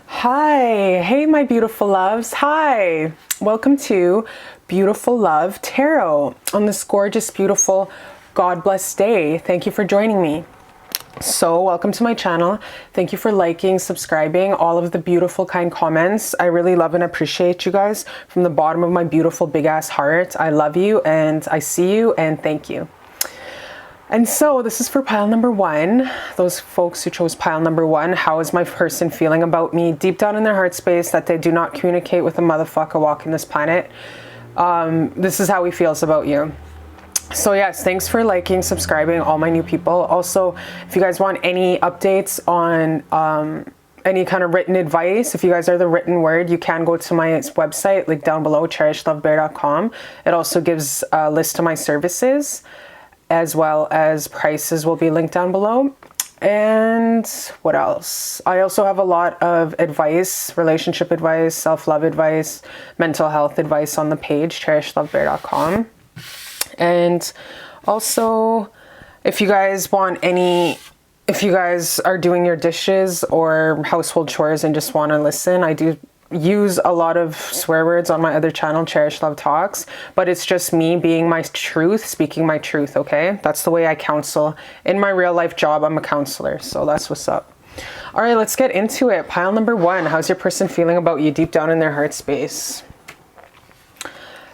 Hi, hey my beautiful loves. Hi, welcome to Beautiful Love Tarot on this gorgeous, beautiful, God blessed day. Thank you for joining me. So welcome to my channel. Thank you for liking, subscribing, all of the beautiful kind comments. I really love and appreciate you guys from the bottom of my beautiful big ass heart. I love you and I see you and thank you. And so this is for pile number one. Those folks who chose pile number one, how is my person feeling about me deep down in their heart space that they do not communicate with a motherfucker walking this planet? This is how he feels about you. So yes, thanks for liking, subscribing, all my new people. Also, if you guys want any updates on any kind of written advice, if you guys are the written word, you can go to my website, link down below, cherishlovebear.com. It also gives a list of my services, as well as prices will be linked down below. And what else? I also have a lot of advice, relationship advice, self-love advice, mental health advice on the page, cherishlovebear.com. And also, if you guys are doing your dishes or household chores and just want to listen, I do use a lot of swear words on my other channel, Cherish Love Talks, but it's just me being my truth, speaking my truth, okay? That's the way I counsel. In my real life job, I'm a counselor, so that's what's up. All right, let's get into it. Pile number one, how's your person feeling about you deep down in their heart space?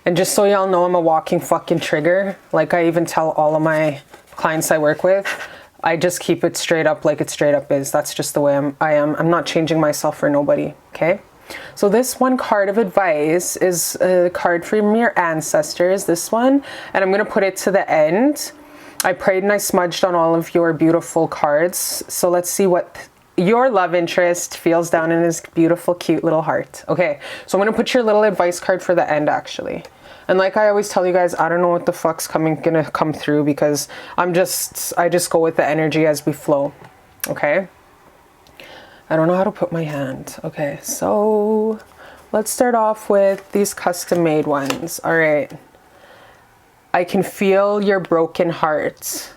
And just so y'all know, I'm a walking fucking trigger. Like I even tell all of my clients I work with, I just keep it straight up like it straight up is. That's just the way I am. I'm not changing myself for nobody, okay? So this one card of advice is a card from your ancestors, this one, and I'm going to put it to the end. I prayed and I smudged on all of your beautiful cards. So let's see what your love interest feels down in his beautiful, cute little heart. Okay, so I'm going to put your little advice card for the end, actually. And like I always tell you guys, I don't know what the fuck's gonna come through because I just go with the energy as we flow, okay? I don't know how to put my hand. Okay, so let's start off with these custom made ones. All right. I can feel your broken heart.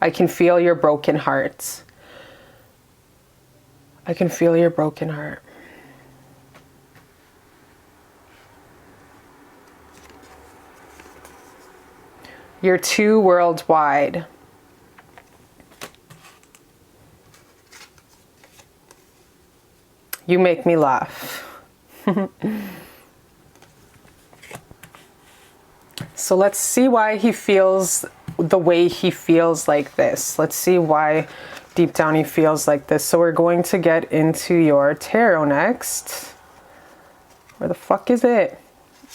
I can feel your broken heart. I can feel your broken heart. You're too worldwide. You make me laugh. So let's see why he feels the way he feels like this. Let's see why deep down he feels like this. So we're going to get into your tarot next. Where the fuck is it?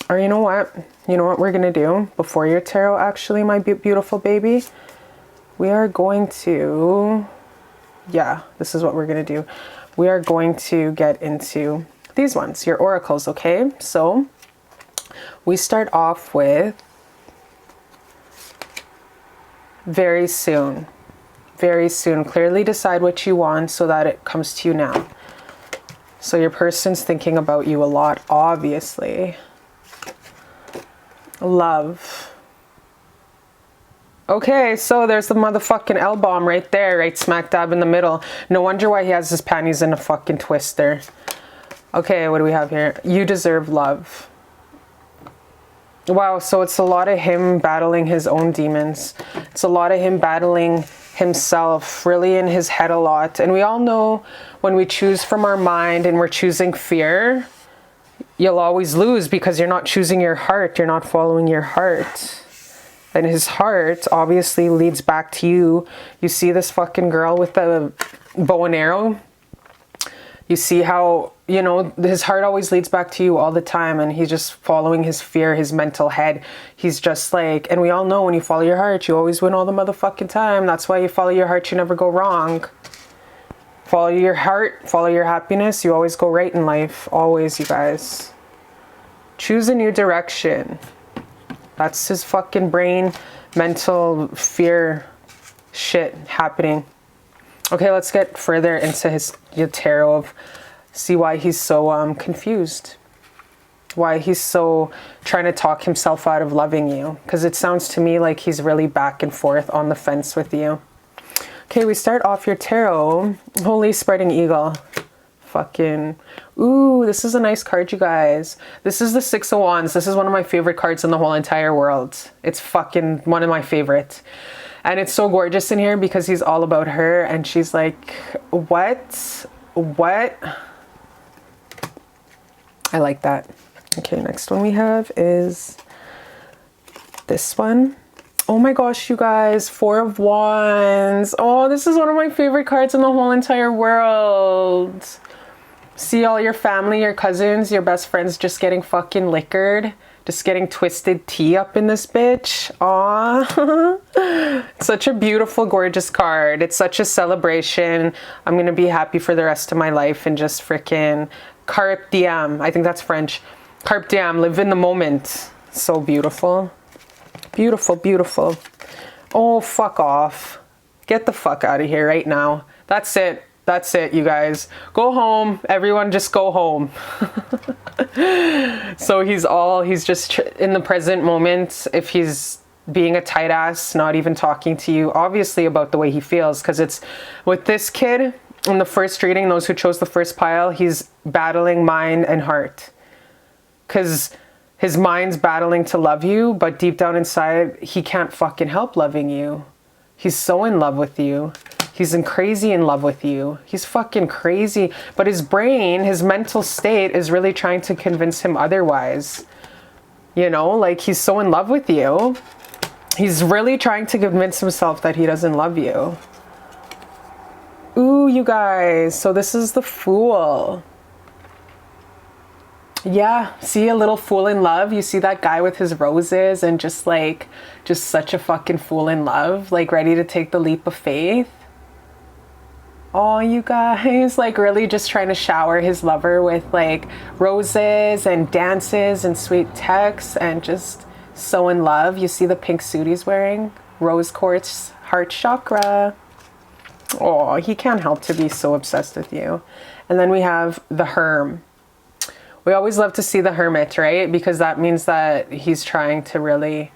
Or you know what? You know what we're going to do before your tarot, actually, my beautiful baby? We are going to... Yeah, this is what we're going to do. We are going to get into these ones, your oracles, okay? So we start off with very soon. Very soon. Clearly decide what you want so that it comes to you now. So your person's thinking about you a lot, obviously. Love. Okay, so there's the motherfucking L-bomb right there, right smack dab in the middle. No wonder why he has his panties in a fucking twister. Okay, what do we have here? You deserve love. Wow, so it's a lot of him battling his own demons. It's a lot of him battling himself, really in his head a lot. And we all know when we choose from our mind and we're choosing fear, you'll always lose because you're not choosing your heart. You're not following your heart. And his heart obviously leads back to you. You see this fucking girl with the bow and arrow? You see how you know, his heart always leads back to you all the time, and he's just following his fear, his mental head. He's just like, and we all know when you follow your heart, you always win all the motherfucking time. That's why you follow your heart, you never go wrong. Follow your heart, follow your happiness, you always go right in life. Always, you guys. Choose a new direction. That's his fucking brain, mental fear shit happening. Okay, let's get further into his tarot of see why he's so confused. Why he's so trying to talk himself out of loving you. Because it sounds to me like he's really back and forth on the fence with you. Okay, we start off your tarot. Holy Spreading Eagle. Fucking, ooh, this is a nice card, you guys. This is the Six of Wands. This is one of my favorite cards in the whole entire world. It's fucking one of my favorite. And it's so gorgeous in here because he's all about her. And she's like, what? What? I like that. Okay, next one we have is this one. Oh my gosh, you guys, Four of Wands. Oh, this is one of my favorite cards in the whole entire world. See all your family, your cousins, your best friends just getting fucking liquored. Just getting twisted tea up in this bitch. Aww. Such a beautiful, gorgeous card. It's such a celebration. I'm going to be happy for the rest of my life and just freaking carpe diem. I think that's French. Carpe diem. Live in the moment. So beautiful. Beautiful, beautiful. Oh, fuck off. Get the fuck out of here right now. That's it. That's it, you guys. Go home. Everyone just go home. So he's just in the present moment. If he's being a tight ass, not even talking to you, obviously about the way he feels. Because it's with this kid in the first reading, those who chose the first pile, he's battling mind and heart. Because his mind's battling to love you, but deep down inside, he can't fucking help loving you. He's so in love with you. He's crazy in love with you. He's fucking crazy. But his brain, his mental state is really trying to convince him otherwise. You know, like he's so in love with you. He's really trying to convince himself that he doesn't love you. Ooh, you guys. So this is the Fool. Yeah, see a little fool in love. You see that guy with his roses and just such a fucking fool in love, like ready to take the leap of faith. Oh, you guys, like really just trying to shower his lover with like roses and dances and sweet texts and just so in love. You see the pink suit he's wearing? Rose quartz heart chakra. Oh, he can't help to be so obsessed with you. And then we have the Herm. We always love to see the Hermit, right? Because that means that he's trying to really,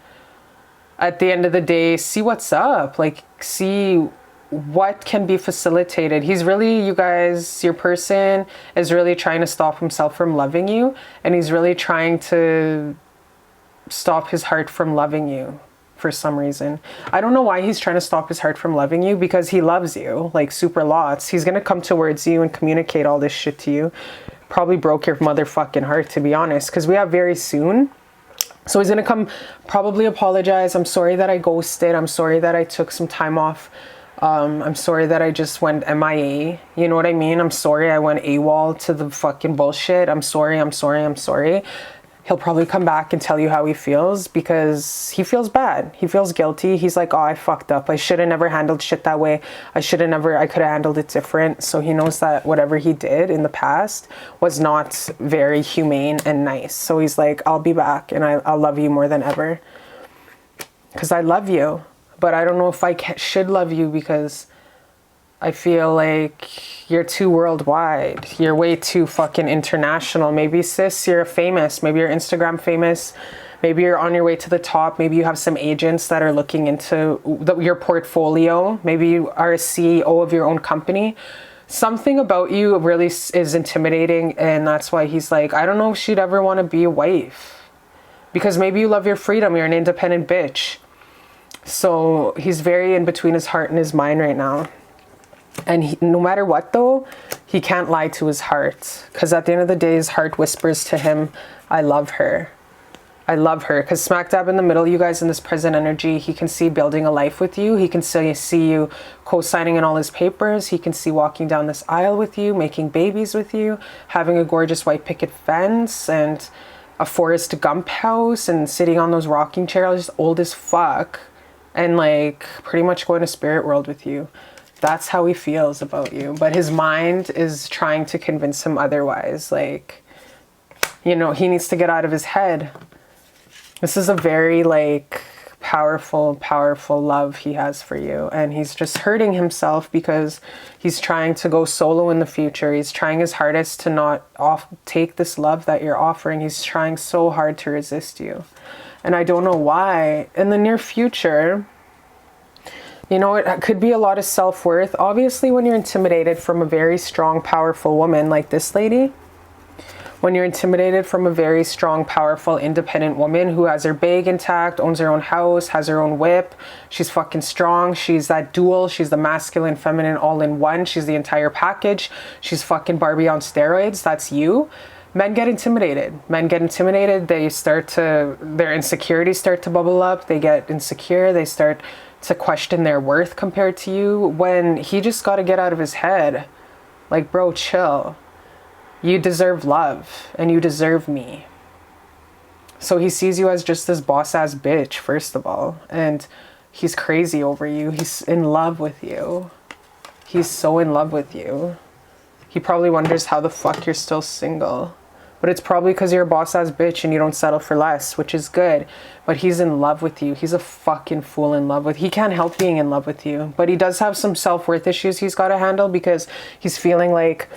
at the end of the day, see what's up. Like, see what can be facilitated. He's really, you guys, your person is really trying to stop himself from loving you. And he's really trying to stop his heart from loving you for some reason. I don't know why he's trying to stop his heart from loving you, because he loves you, like super lots. He's going to come towards you and communicate all this shit to you. Probably broke your motherfucking heart, to be honest, because we have very soon. So he's going to come, probably apologize. I'm sorry that I ghosted. I'm sorry that I took some time off. I'm sorry that I just went MIA. You know what I mean? I'm sorry I went AWOL to the fucking bullshit. I'm sorry, I'm sorry, I'm sorry. He'll probably come back and tell you how he feels, because he feels bad. He feels guilty. He's like, oh, I fucked up. I should have never handled shit that way. I could have handled it different. So he knows that whatever he did in the past was not very humane and nice. So he's like, I'll be back and I'll love you more than ever. Because I love you. But I don't know if I should love you, because I feel like you're too worldwide. You're way too fucking international. Maybe, sis, you're famous. Maybe you're Instagram famous. Maybe you're on your way to the top. Maybe you have some agents that are looking into your portfolio. Maybe you are a CEO of your own company. Something about you really is intimidating, and that's why he's like, I don't know if she'd ever want to be a wife. Because maybe you love your freedom. You're an independent bitch. So he's very in between his heart and his mind right now. And no matter what, though, he can't lie to his heart. Because at the end of the day, his heart whispers to him, I love her. I love her, because smack dab in the middle, you guys, in this present energy, he can see building a life with you. He can see you co-signing in all his papers. He can see walking down this aisle with you, making babies with you, having a gorgeous white picket fence and a Forrest Gump house, and sitting on those rocking chairs, old as fuck, and like pretty much going to spirit world with you. That's how he feels about you. But his mind is trying to convince him otherwise. Like, you know, he needs to get out of his head. This is a very like powerful love he has for you. And he's just hurting himself because he's trying to go solo in the future. He's trying his hardest to not take this love that you're offering. He's trying so hard to resist you. And I don't know why. In the near future, you know, it could be a lot of self-worth. Obviously, when you're intimidated from a very strong, powerful woman like this lady, when you're intimidated from a very strong, powerful, independent woman who has her bag intact, owns her own house, has her own whip, she's fucking strong, she's that dual, she's the masculine, feminine, all in one, she's the entire package, she's fucking Barbie on steroids, that's you. Men get intimidated. Men get intimidated, they start to, their insecurities start to bubble up, they get insecure, they start to question their worth compared to you, when he just got to get out of his head. Like, bro, chill. You deserve love, and you deserve me. So he sees you as just this boss-ass bitch, first of all. And he's crazy over you. He's in love with you. He's so in love with you. He probably wonders how the fuck you're still single. But it's probably because you're a boss-ass bitch and you don't settle for less, which is good. But he's in love with you. He's a fucking fool in love with you. He can't help being in love with you. But he does have some self-worth issues he's got to handle, because he's feeling like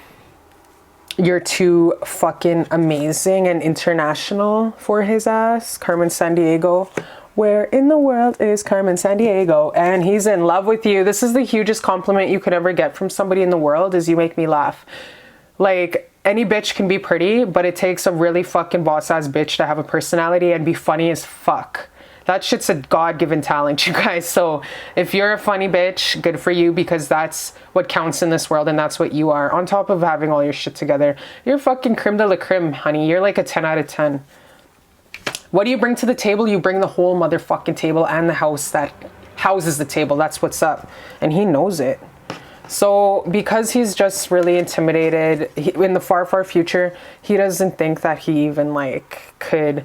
you're too fucking amazing and international for his ass. Carmen Sandiego. Where in the world is Carmen Sandiego? And he's in love with you. This is the hugest compliment you could ever get from somebody in the world, is you make me laugh. Like, any bitch can be pretty, but it takes a really fucking boss-ass bitch to have a personality and be funny as fuck. That shit's a God-given talent, you guys. So if you're a funny bitch, good for you, because that's what counts in this world, and that's what you are. On top of having all your shit together, you're fucking creme de la creme, honey. You're like a 10 out of 10. What do you bring to the table? You bring the whole motherfucking table and the house that houses the table. That's what's up. And he knows it. So because he's just really intimidated, in the far, far future, he doesn't think that he even like could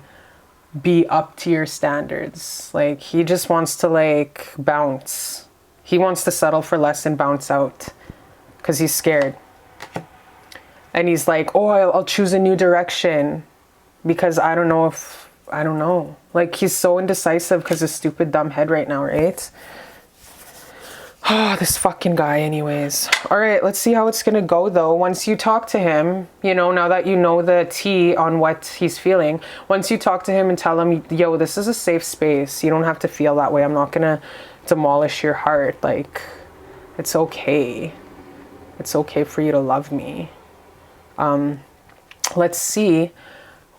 be up to your standards. Like, he just wants to like bounce. He wants to settle for less and bounce out because he's scared. And he's like, oh, I'll choose a new direction because I don't know. Like, he's so indecisive because his stupid dumb head right now, right? Oh, this fucking guy anyways. All right, let's see how it's gonna go though. Once you talk to him, you know, now that you know the tea on what he's feeling, once you talk to him and tell him, yo, this is a safe space. You don't have to feel that way. I'm not gonna demolish your heart. Like, it's okay. It's okay for you to love me. Let's see,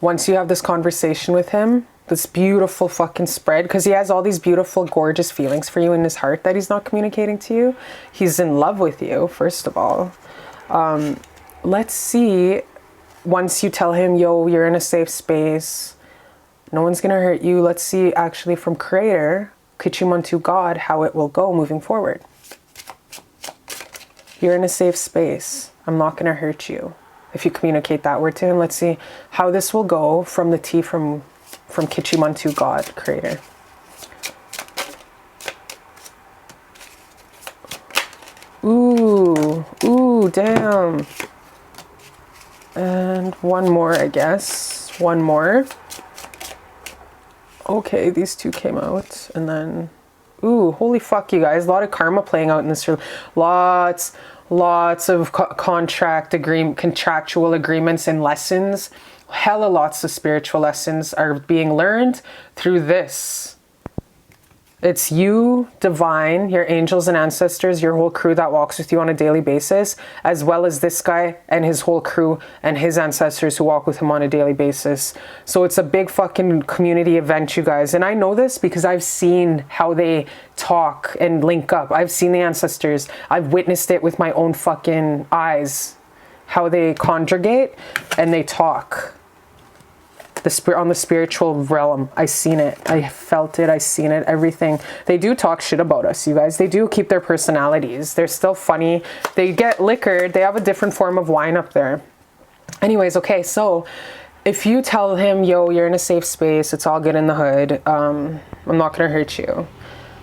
once you have this conversation with him, this beautiful fucking spread, because he has all these beautiful, gorgeous feelings for you in his heart that he's not communicating to you. He's in love with you, first of all. Let's see, once you tell him, yo, you're in a safe space, no one's gonna hurt you. Let's see, actually, from Creator, Kichimantu God, how it will go moving forward. You're in a safe space. I'm not gonna hurt you. If you communicate that word to him, let's see how this will go from the tea from Kichimantu God, Creator. Ooh, damn. And one more, I guess. One more. Okay, these two came out. And then, ooh, holy fuck, you guys. A lot of karma playing out in this room. Lots of contractual agreements and lessons. Hella lots of spiritual lessons are being learned through this. It's you, divine, your angels and ancestors, your whole crew that walks with you on a daily basis, as well as this guy and his whole crew and his ancestors who walk with him on a daily basis. So it's a big fucking community event, you guys. And I know this because I've seen how they talk and link up. I've seen the ancestors. I've witnessed it with my own fucking eyes, how they conjugate and they talk. on the spiritual realm. I seen it. I felt it. I seen it. Everything. They do talk shit about us, you guys. They do keep their personalities. They're still funny. They get liquored. They have a different form of wine up there. Anyways, okay, so if you tell him, yo, you're in a safe space, it's all good in the hood, I'm not gonna hurt you.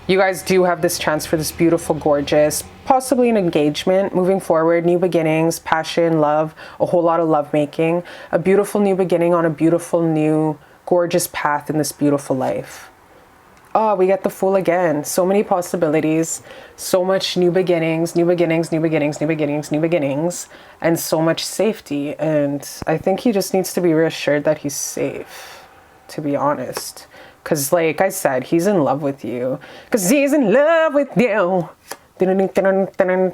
You guys do have this chance for this beautiful, gorgeous, possibly an engagement, moving forward, new beginnings, passion, love, a whole lot of lovemaking, a beautiful new beginning on a beautiful new, gorgeous path in this beautiful life. Oh, we get the Fool again. So many possibilities, so much new beginnings, new beginnings, new beginnings, new beginnings, new beginnings, and so much safety. And I think he just needs to be reassured that he's safe, to be honest. Because like I said, he's in love with you. Because he's in love with you.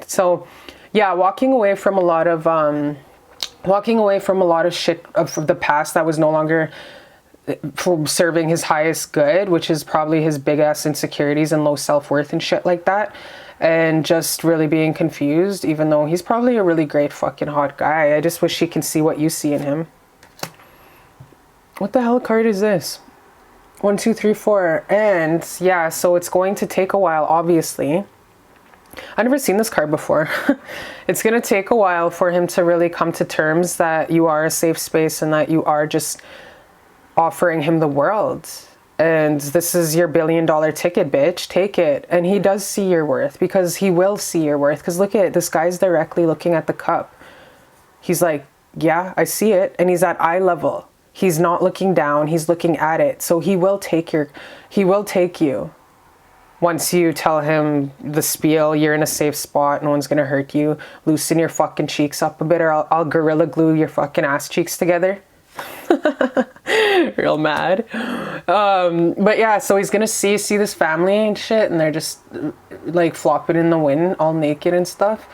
So yeah, walking away from a lot of shit of the past that was no longer for serving his highest good, which is probably his big ass insecurities and low self-worth and shit like that, and just really being confused, even though he's probably a really great fucking hot guy. I just wish he can see what you see in him. What the hell card is this? 1, 2, 3, 4. And yeah, so it's going to take a while, obviously. I've never seen this card before. It's going to take a while for him to really come to terms that you are a safe space and that you are just offering him the world. And this is your $1 billion ticket, bitch. Take it. And he does see your worth, because he will see your worth. Because look at this guy's directly looking at the cup. He's like, yeah, I see it. And he's at eye level. He's not looking down. He's looking at it. So he will take you. Once you tell him the spiel, you're in a safe spot, no one's gonna hurt you. Loosen your fucking cheeks up a bit, or I'll gorilla glue your fucking ass cheeks together. Real mad. But yeah, so he's gonna see this family and shit, and they're just like flopping in the wind, all naked and stuff.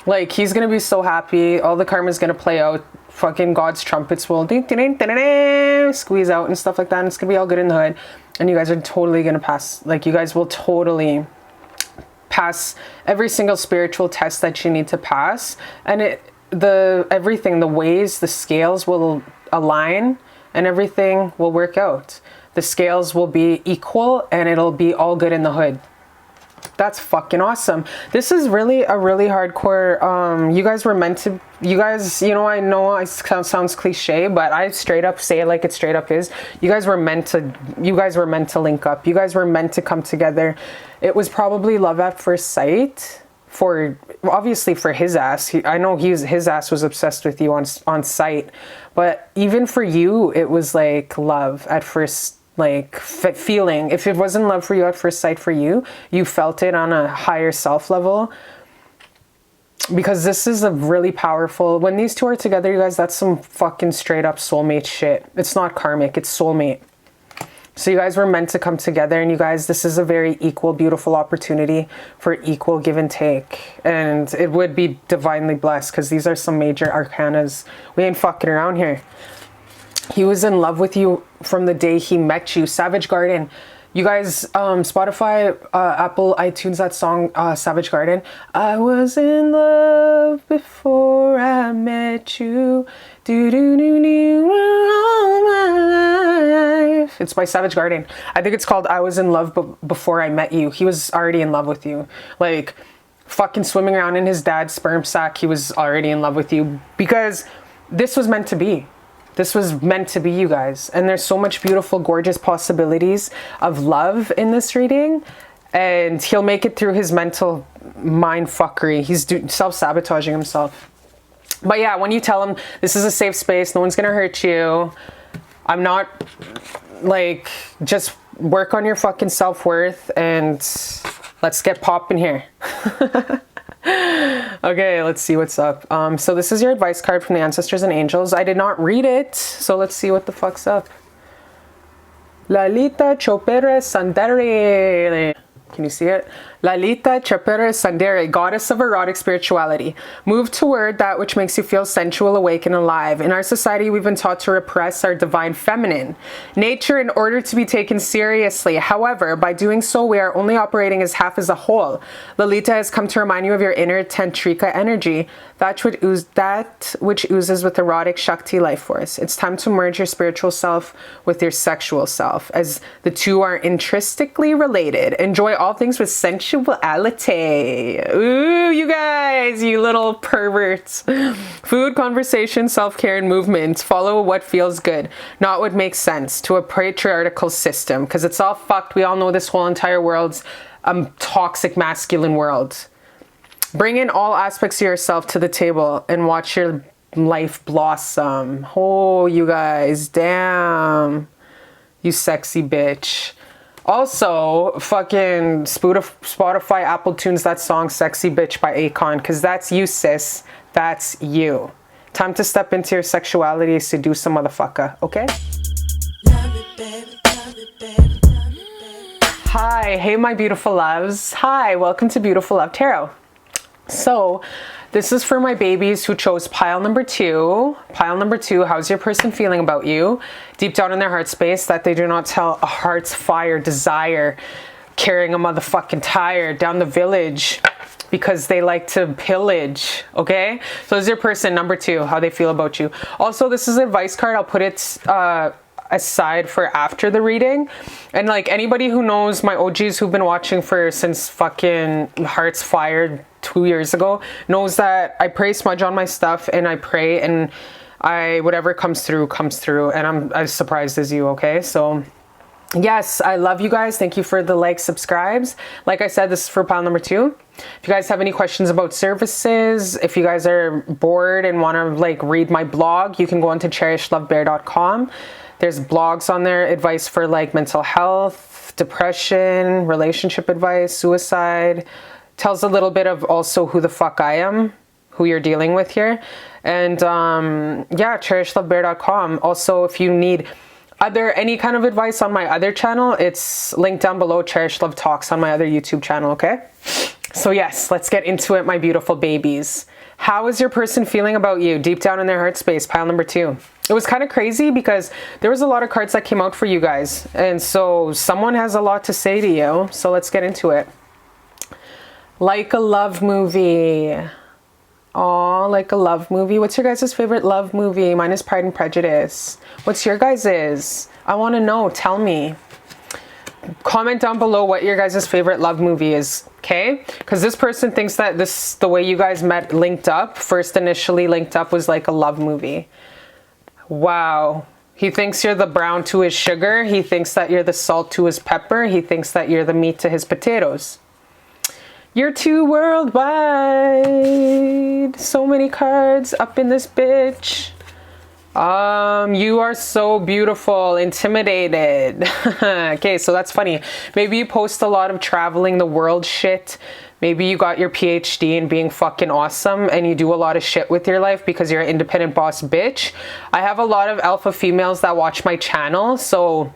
Like, he's gonna be so happy. All the karma's gonna play out. Fucking God's trumpets will squeeze out and stuff like that, and it's gonna be all good in the hood. And you guys are totally gonna pass. Like, you guys will totally pass every single spiritual test that you need to pass. And everything, the ways, the scales will align, and everything will work out. The scales will be equal, and it'll be all good in the hood. That's fucking awesome. This is really a really hardcore, you guys were meant to, you guys, you know it sounds cliche, but I straight up say it like it straight up is. You guys were meant to link up. You guys were meant to come together. It was probably love at first sight, obviously for his ass. I know his ass was obsessed with you on sight, but even for you, it was like love at first, like feeling. If it wasn't love for you at first sight for you, you felt it on a higher self level, because this is a really powerful, when these two are together, you guys, that's some fucking straight up soulmate shit. It's not karmic, it's soulmate. So you guys were meant to come together, and you guys, this is a very equal, beautiful opportunity for equal give and take. And it would be divinely blessed, because these are some major arcanas. We ain't fucking around here. He was in love with you from the day he met you. Savage Garden. You guys, Spotify, Apple, iTunes, that song, Savage Garden. I was in love before I met you. Do-do-do-do all my life. It's by Savage Garden. I think it's called I Was in Love Before I Met You. He was already in love with you. Like, fucking swimming around in his dad's sperm sack, he was already in love with you, because this was meant to be. This was meant to be, you guys. And there's so much beautiful, gorgeous possibilities of love in this reading. And he'll make it through his mental mind fuckery. He's self-sabotaging himself. But yeah, when you tell him this is a safe space, no one's gonna hurt you. I'm not, like, just work on your fucking self-worth and let's get popping here. Okay, let's see what's up. So this is your advice card from the ancestors and angels. I did not read it, so let's see what the fuck's up. Lalita Chopere Sandere. Can you see it? Lalita Chapere Sandere, goddess of erotic spirituality. Move toward that which makes you feel sensual, awake, and alive. In our society, we've been taught to repress our divine feminine nature in order to be taken seriously. However, by doing so, we are only operating as half as a whole. Lalita has come to remind you of your inner tantrika energy, that which oozes with erotic Shakti life force. It's time to merge your spiritual self with your sexual self, as the two are intrinsically related. Enjoy all things with sensuality. Ooh, you guys, you little perverts. Food, conversation, self-care, and movement. Follow what feels good, not what makes sense to a patriarchal system, because it's all fucked. We all know this whole entire world's toxic masculine world. Bring in all aspects of yourself to the table and watch your life blossom. Oh, you guys, damn. You sexy bitch. Also, fucking Spotify, Apple tunes that song Sexy Bitch by Akon, because that's you, sis. That's you. Time to step into your sexuality, seduce a motherfucker, okay? Love it, baby, love it, baby, love it, baby. Hi, hey my beautiful loves. Hi, welcome to Beautiful Love Tarot. So, this is for my babies who chose pile number 2. Pile number 2, how's your person feeling about you? Deep down in their heart space, that they do not tell a heart's fire desire, carrying a motherfucking tire down the village because they like to pillage, okay? So this is your person, number 2, how they feel about you. Also, this is an advice card. I'll put it aside for after the reading. And like anybody who knows my OGs who've been watching since fucking Hearts Fire 2 years ago knows that I pray smudge on my stuff, and I pray, and whatever comes through, and I'm as surprised as you, okay? So yes, I love you guys. Thank you for the likes, subscribes. Like I said, this is for pile number 2. If you guys have any questions about services, if you guys are bored and want to like read my blog, you can go onto cherishlovebear.com. There's blogs on there, advice for like mental health, depression, relationship advice, suicide. Tells a little bit of also who the fuck I am, who you're dealing with here. And yeah, cherishlovebear.com. Also, if you need any kind of advice on my other channel, it's linked down below, Cherish Love Talks, on my other YouTube channel, okay? So yes, let's get into it, my beautiful babies. How is your person feeling about you deep down in their heart space? Pile number 2. It was kind of crazy because there was a lot of cards that came out for you guys. And so someone has a lot to say to you. So let's get into it. Like a love movie. Aw, like a love movie. What's your guys' favorite love movie? Mine is Pride and Prejudice. What's your guys'? I want to know. Tell me. Comment down below what your guys' favorite love movie is, okay? Because this person thinks that the way you guys met, first initially linked up, was like a love movie. Wow. He thinks you're the brown to his sugar. He thinks that you're the salt to his pepper. He thinks that you're the meat to his potatoes. You're too worldwide. So many cards up in this bitch. You are so beautiful, intimidated. Okay, so that's funny. Maybe you post a lot of traveling the world shit. Maybe you got your PhD in being fucking awesome and you do a lot of shit with your life because you're an independent boss bitch. I have a lot of alpha females that watch my channel, so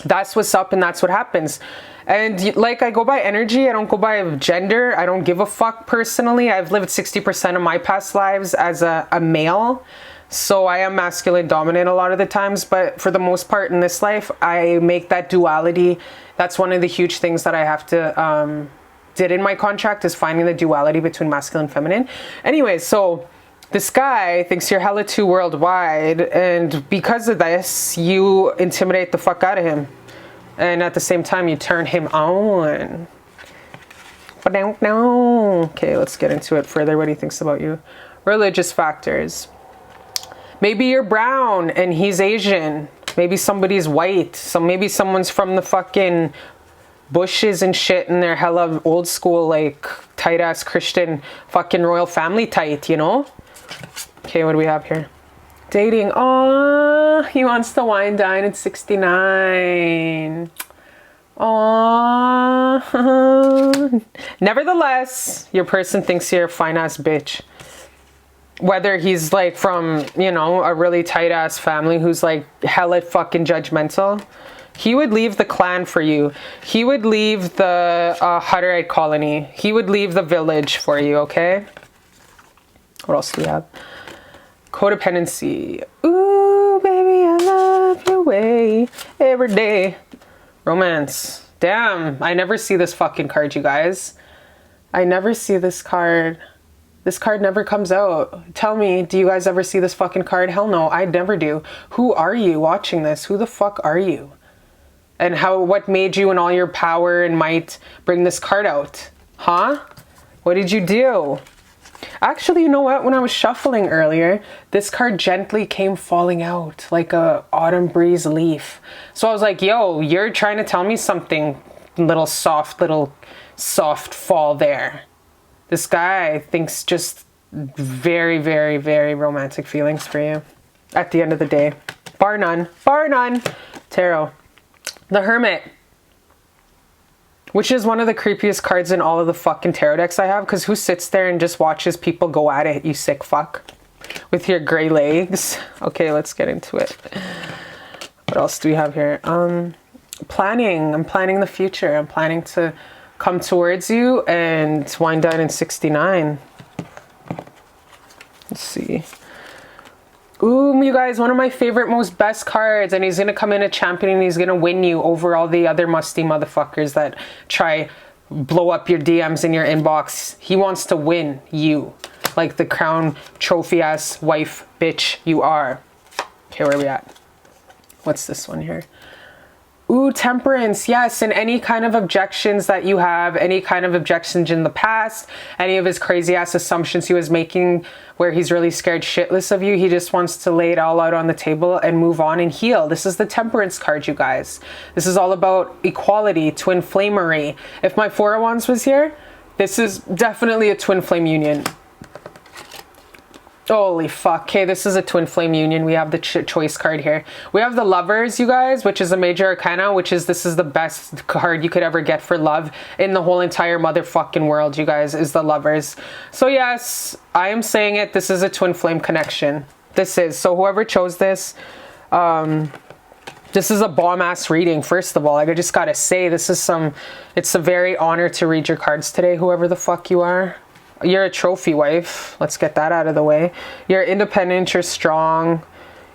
that's what's up and that's what happens. And like, I go by energy, I don't go by gender. I don't give a fuck personally. I've lived 60% of my past lives as a male. So I am masculine dominant a lot of the times, but for the most part in this life, I make that duality. That's one of the huge things that I have to, did in my contract, is finding the duality between masculine and feminine. Anyway, so this guy thinks you're hella too worldwide, and because of this, you intimidate the fuck out of him. And at the same time, you turn him on. Okay, let's get into it further. What he thinks about you. Religious factors. Maybe you're brown and he's Asian. Maybe somebody's white. So maybe someone's from the fucking bushes and shit and they're hella old school, like tight ass Christian fucking royal family tight, you know? Okay, what do we have here? Dating. Aww, he wants to wine dine at 69. Aww. Nevertheless, your person thinks you're a fine ass bitch. Whether he's like from, you know, a really tight ass family who's like hella fucking judgmental, he would leave the clan for you. He would leave the Hutterite colony. He would leave the village for you, okay? What else do we have? Codependency. Ooh, baby, I love your way every day. Romance. Damn, I never see this fucking card, you guys. I never see this card. This card never comes out. Tell me, do you guys ever see this fucking card? Hell no, I never do. Who are you watching this? Who the fuck are you? And what made you and all your power and might bring this card out? Huh? What did you do? Actually, you know what? When I was shuffling earlier, this card gently came falling out like a autumn breeze leaf. So I was like, yo, you're trying to tell me something, little soft fall there. This guy thinks just very, very, very romantic feelings for you at the end of the day. Bar none. Bar none. Tarot. The Hermit. Which is one of the creepiest cards in all of the fucking tarot decks I have. Because who sits there and just watches people go at it, you sick fuck? With your gray legs. Okay, let's get into it. What else do we have here? Planning. I'm planning the future. I'm planning to come towards you and wind down in 69. Let's see. Ooh, you guys, one of my favorite, most best cards, and he's gonna come in a champion and he's gonna win you over all the other musty motherfuckers that try blow up your DMs in your inbox. He wants to win you, like the crown trophy ass wife bitch you are. Okay, where are we at? What's this one here? Ooh, Temperance, yes, and any kind of objections that you have, any kind of objections in the past, any of his crazy ass assumptions he was making where he's really scared shitless of you, he just wants to lay it all out on the table and move on and heal. This is the Temperance card, you guys. This is all about equality, twin flamery. If my Four of Wands was here, this is definitely a twin flame union. Holy fuck. Okay, this is a twin flame union. We have the choice card here. We have the Lovers, you guys, which is a major arcana, this is the best card you could ever get for love in the whole entire motherfucking world, you guys, is the Lovers. So yes, I am saying it. This is a twin flame connection. This is. So whoever chose this, this is a bomb ass reading. First of all, like I just gotta say, it's a very honor to read your cards today, whoever the fuck you are. You're a trophy wife. Let's get that out of the way. You're independent. You're strong.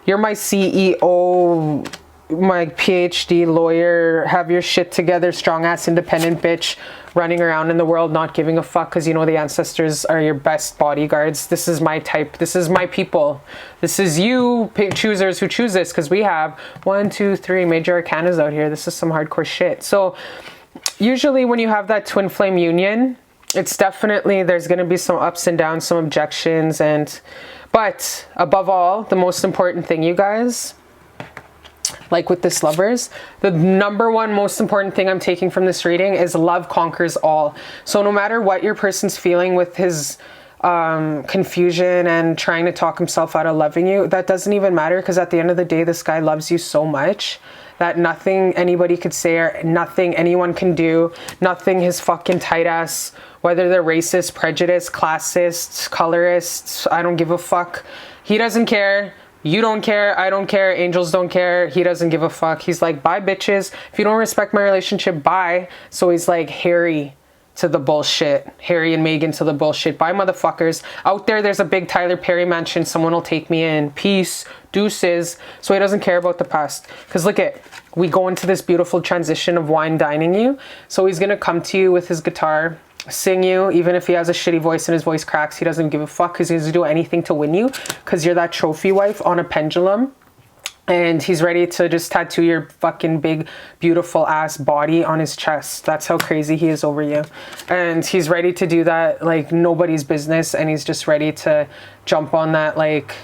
You're my CEO, my PhD lawyer. Have your shit together. Strong ass independent bitch running around in the world not giving a fuck because you know the ancestors are your best bodyguards. This is my type. This is my people. This is you choosers who choose this because we have 1, 2, 3 major arcanas out here. This is some hardcore shit. So usually when you have that twin flame union, it's definitely, there's going to be some ups and downs, some objections, but above all, the most important thing, you guys, like with this Lovers, the number one most important thing I'm taking from this reading is love conquers all. So no matter what your person's feeling with his confusion and trying to talk himself out of loving you, that doesn't even matter, because at the end of the day, this guy loves you so much that nothing anybody could say or nothing anyone can do, nothing his fucking tight ass, whether they're racist, prejudiced, classist, colorist, I don't give a fuck. He doesn't care. You don't care. I don't care. Angels don't care. He doesn't give a fuck. He's like, bye bitches. If you don't respect my relationship, bye. So he's like, Harry to the bullshit. Harry and Meghan to the bullshit. Bye motherfuckers. Out there's a big Tyler Perry mansion. Someone will take me in. Peace. Deuces. So he doesn't care about the past. Because look at, we go into this beautiful transition of wine dining you. So he's going to come to you with his guitar, sing you, even if he has a shitty voice and his voice cracks, he doesn't give a fuck because he's going to do anything to win you because you're that trophy wife on a pendulum. And he's ready to just tattoo your fucking big, beautiful ass body on his chest. That's how crazy he is over you. And he's ready to do that like nobody's business. And he's just ready to jump on that, like,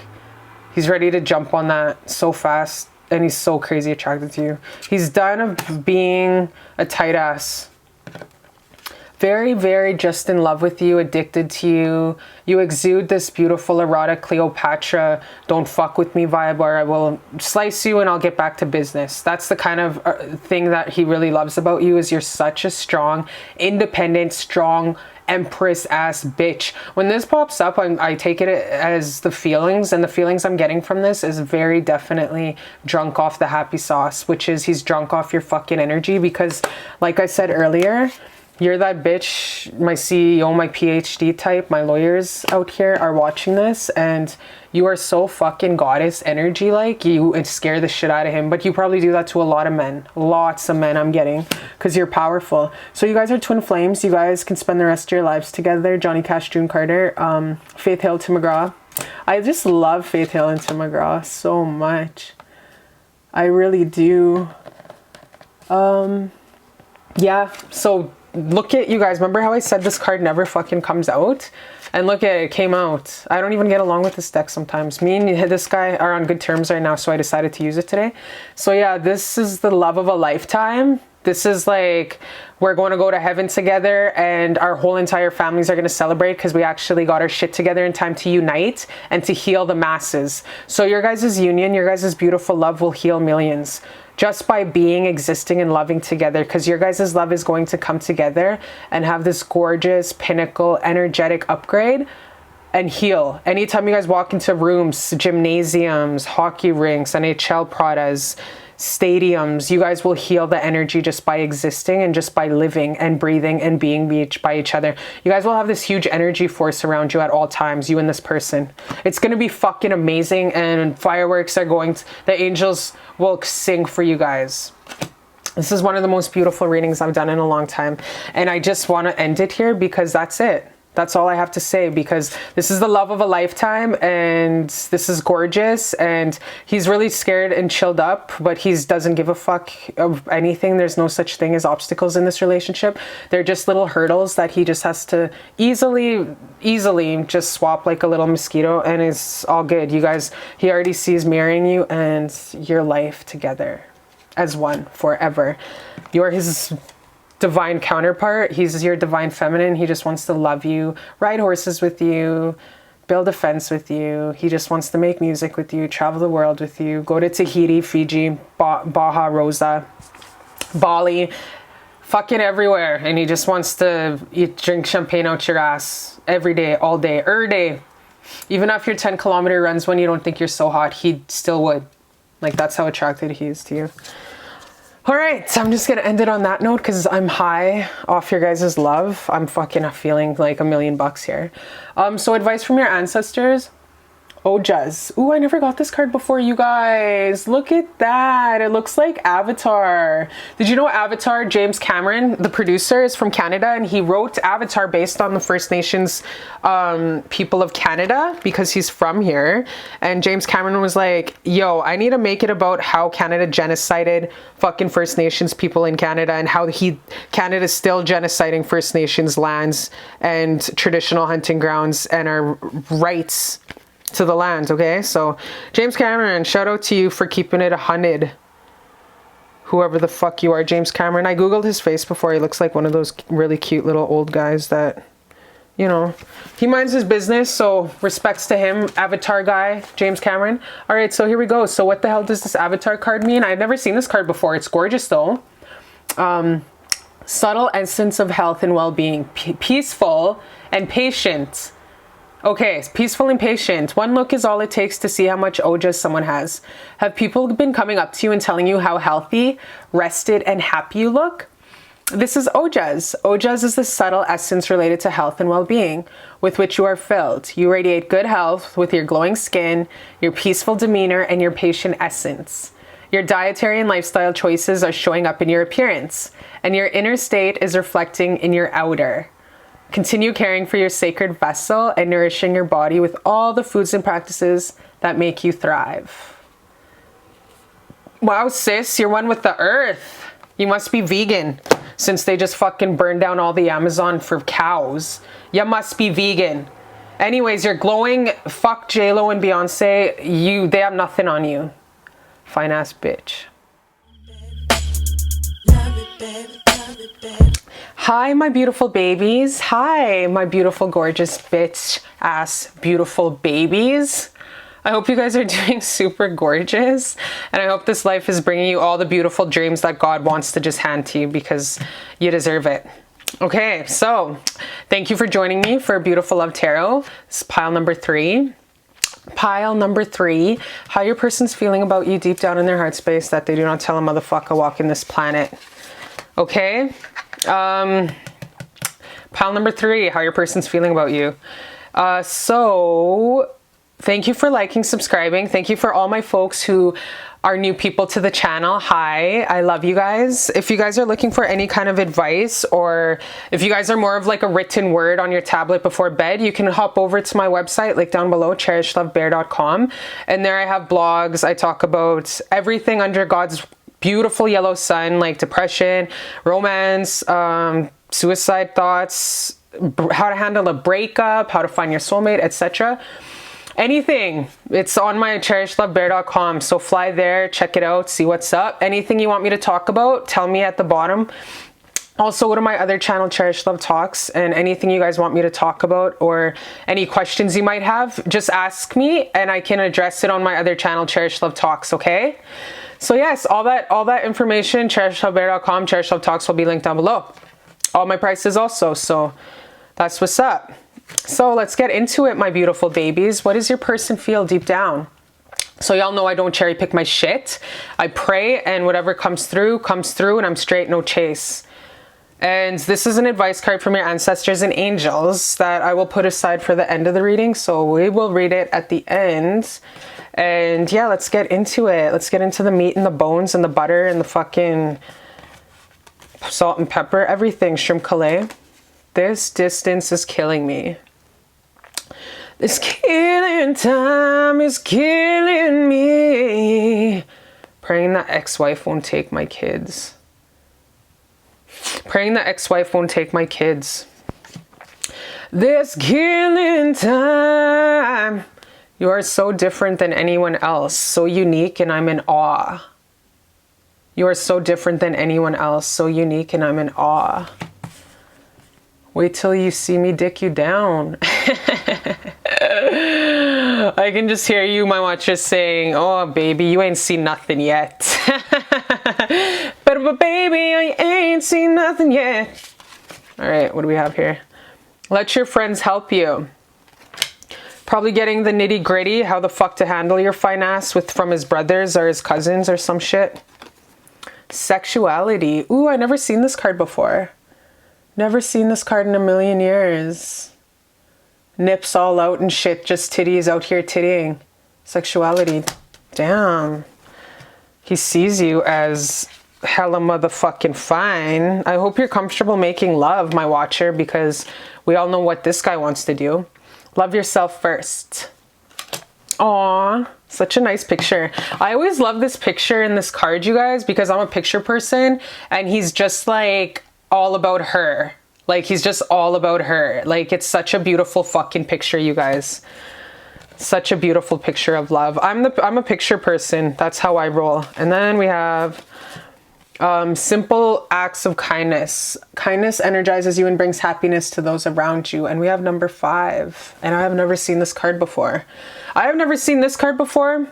he's ready to jump on that so fast. And he's so crazy attracted to you. He's done of being a tight ass. very, very just in love with you, addicted to you. You exude this beautiful erotic Cleopatra, don't fuck with me vibe, or I will slice you and I'll get back to business. That's the kind of thing that he really loves about you, is you're such a strong, independent, strong, empress ass bitch. When this pops up, I take it as the feelings, and the feelings I'm getting from this is very definitely drunk off the happy sauce, which is he's drunk off your fucking energy. Because like I said earlier, you're that bitch. My CEO, my PhD type, my lawyers out here are watching this, and you are so fucking goddess energy. Like, you scare the shit out of him. But you probably do that to a lot of men. Lots of men I'm getting, because you're powerful. So you guys are twin flames. You guys can spend the rest of your lives together. Johnny Cash, June Carter, Faith Hill, Tim McGraw. I just love Faith Hill and Tim McGraw so much. I really do. Yeah, so look at, you guys, remember how I said this card never fucking comes out? And look at it, it came out. I don't even get along with this deck sometimes. Me and this guy are on good terms right now, so I decided to use it today. So yeah, this is the love of a lifetime. This is like, we're going to go to heaven together, and our whole entire families are going to celebrate because we actually got our shit together in time to unite and to heal the masses. So your guys' union, your guys' beautiful love will heal millions. Just by being, existing, and loving together, because your guys' love is going to come together and have this gorgeous, pinnacle, energetic upgrade and heal. Anytime you guys walk into rooms, gymnasiums, hockey rinks, NHL pradas, stadiums, you guys will heal the energy just by existing and just by living and breathing and being by each other. You guys will have this huge energy force around you at all times, you and this person. It's going to be fucking amazing, and fireworks are going to, the angels will sing for you guys. This is one of the most beautiful readings I've done in a long time, and I just want to end it here because that's it. That's all I have to say, because this is the love of a lifetime, and this is gorgeous, and he's really scared and chilled up, but he doesn't give a fuck of anything. There's no such thing as obstacles in this relationship. They're just little hurdles that he just has to easily just swap like a little mosquito, and it's all good. You guys, he already sees marrying you and your life together as one forever. You're his divine counterpart. He's your divine feminine. He just wants to love you, ride horses with you, build a fence with you. He just wants to make music with you, travel the world with you, go to Tahiti, Fiji, Baja Rosa, Bali, fucking everywhere. And he just wants to drink champagne out your ass every day, all day, day. Even after your 10-kilometer runs when you don't think you're so hot, he still would. Like, that's how attracted he is to you. All right, so I'm just going to end it on that note because I'm high off your guys' love. I'm fucking feeling like $1,000,000 here. So advice from your ancestors. Ojas. Ooh, I never got this card before, you guys. Look at that. It looks like Avatar. Did you know Avatar, James Cameron, the producer, is from Canada, and he wrote Avatar based on the First Nations people of Canada because he's from here. And James Cameron was like, yo, I need to make it about how Canada genocided fucking First Nations people in Canada, and how Canada's still genociding First Nations lands and traditional hunting grounds and our rights to the land. Okay, so James Cameron, shout out to you for keeping it 100. Whoever the fuck you are, James Cameron. I googled his face before. He looks like one of those really cute little old guys that, you know, he minds his business, so respects to him. Avatar guy, James Cameron. All right, so here we go. So what the hell does this Avatar card mean? I've never seen this card before. It's gorgeous though. Subtle essence of health and well-being, peaceful and patient. Okay, peaceful and patient. One look is all it takes to see how much ojas someone has. Have people been coming up to you and telling you how healthy, rested, and happy you look? This is ojas. Ojas is the subtle essence related to health and well-being with which you are filled. You radiate good health with your glowing skin, your peaceful demeanor, and your patient essence. Your dietary and lifestyle choices are showing up in your appearance, and your inner state is reflecting in your outer. Continue caring for your sacred vessel and nourishing your body with all the foods and practices that make you thrive. Wow, sis, you're one with the earth. You must be vegan, since they just fucking burned down all the Amazon for cows. You must be vegan. Anyways, you're glowing. Fuck J-Lo and Beyonce. They have nothing on you. Fine ass bitch. Love it, baby, love it, baby. Hi, my beautiful babies. Hi, my beautiful, gorgeous, bitch ass, beautiful babies. I hope you guys are doing super gorgeous. And I hope this life is bringing you all the beautiful dreams that God wants to just hand to you because you deserve it. Okay, so thank you for joining me for Beautiful Love Tarot. This is pile number 3. Pile number 3, how your person's feeling about you deep down in their heart space that they do not tell a motherfucker walking this planet. Okay, pile number 3, how your person's feeling about you. So thank you for liking, subscribing. Thank you for all my folks who are new people to the channel. Hi, I love you guys. If you guys are looking for any kind of advice, or if you guys are more of like a written word on your tablet before bed, you can hop over to my website, link down below, cherishlovebear.com. And there I have blogs. I talk about everything under God's beautiful yellow sun, like depression, romance, suicide thoughts, how to handle a breakup, how to find your soulmate, etc. Anything. It's on my cherishlovebear.com. So fly there, check it out, see what's up. Anything you want me to talk about, tell me at the bottom. Also, go to my other channel, Cherish Love Talks, and anything you guys want me to talk about or any questions you might have, just ask me and I can address it on my other channel, Cherish Love Talks, okay? So yes, all that information, cherishlovebear.com, Cherish Love Talks will be linked down below. All my prices also, so that's what's up. So let's get into it, my beautiful babies. What does your person feel deep down? So y'all know I don't cherry pick my shit. I pray and whatever comes through, and I'm straight, no chase. And this is an advice card from your ancestors and angels that I will put aside for the end of the reading. So we will read it at the end. And yeah, let's get into it. Let's get into the meat and the bones and the butter and the fucking salt and pepper, everything, shrimp calais. This distance is killing me. This killing time is killing me. Praying that ex-wife won't take my kids. Praying that ex-wife won't take my kids. This killing time. You are so different than anyone else. So unique, and I'm in awe. You are so different than anyone else. So unique, and I'm in awe. Wait till you see me dick you down. I can just hear you, my watchers, saying, oh, baby, you ain't seen nothing yet. But baby, I ain't seen nothing yet. All right, what do we have here? Let your friends help you. Probably getting the nitty gritty, how the fuck to handle your fine ass from his brothers or his cousins or some shit. Sexuality. Ooh, I never seen this card before. Never seen this card in a million years. Nips all out and shit, just titties out here tittying. Sexuality. Damn. He sees you as hella motherfucking fine. I hope you're comfortable making love, my watcher, because we all know what this guy wants to do. Love yourself first. Aww. Such a nice picture. I always love this picture in this card, you guys, because I'm a picture person and he's just like all about her. Like he's just all about her. Like it's such a beautiful fucking picture, you guys. Such a beautiful picture of love. I'm a picture person. That's how I roll. And then we have simple acts of kindness. Kindness energizes you and brings happiness to those around you. And we have number 5. And I have never seen this card before. I have never seen this card before.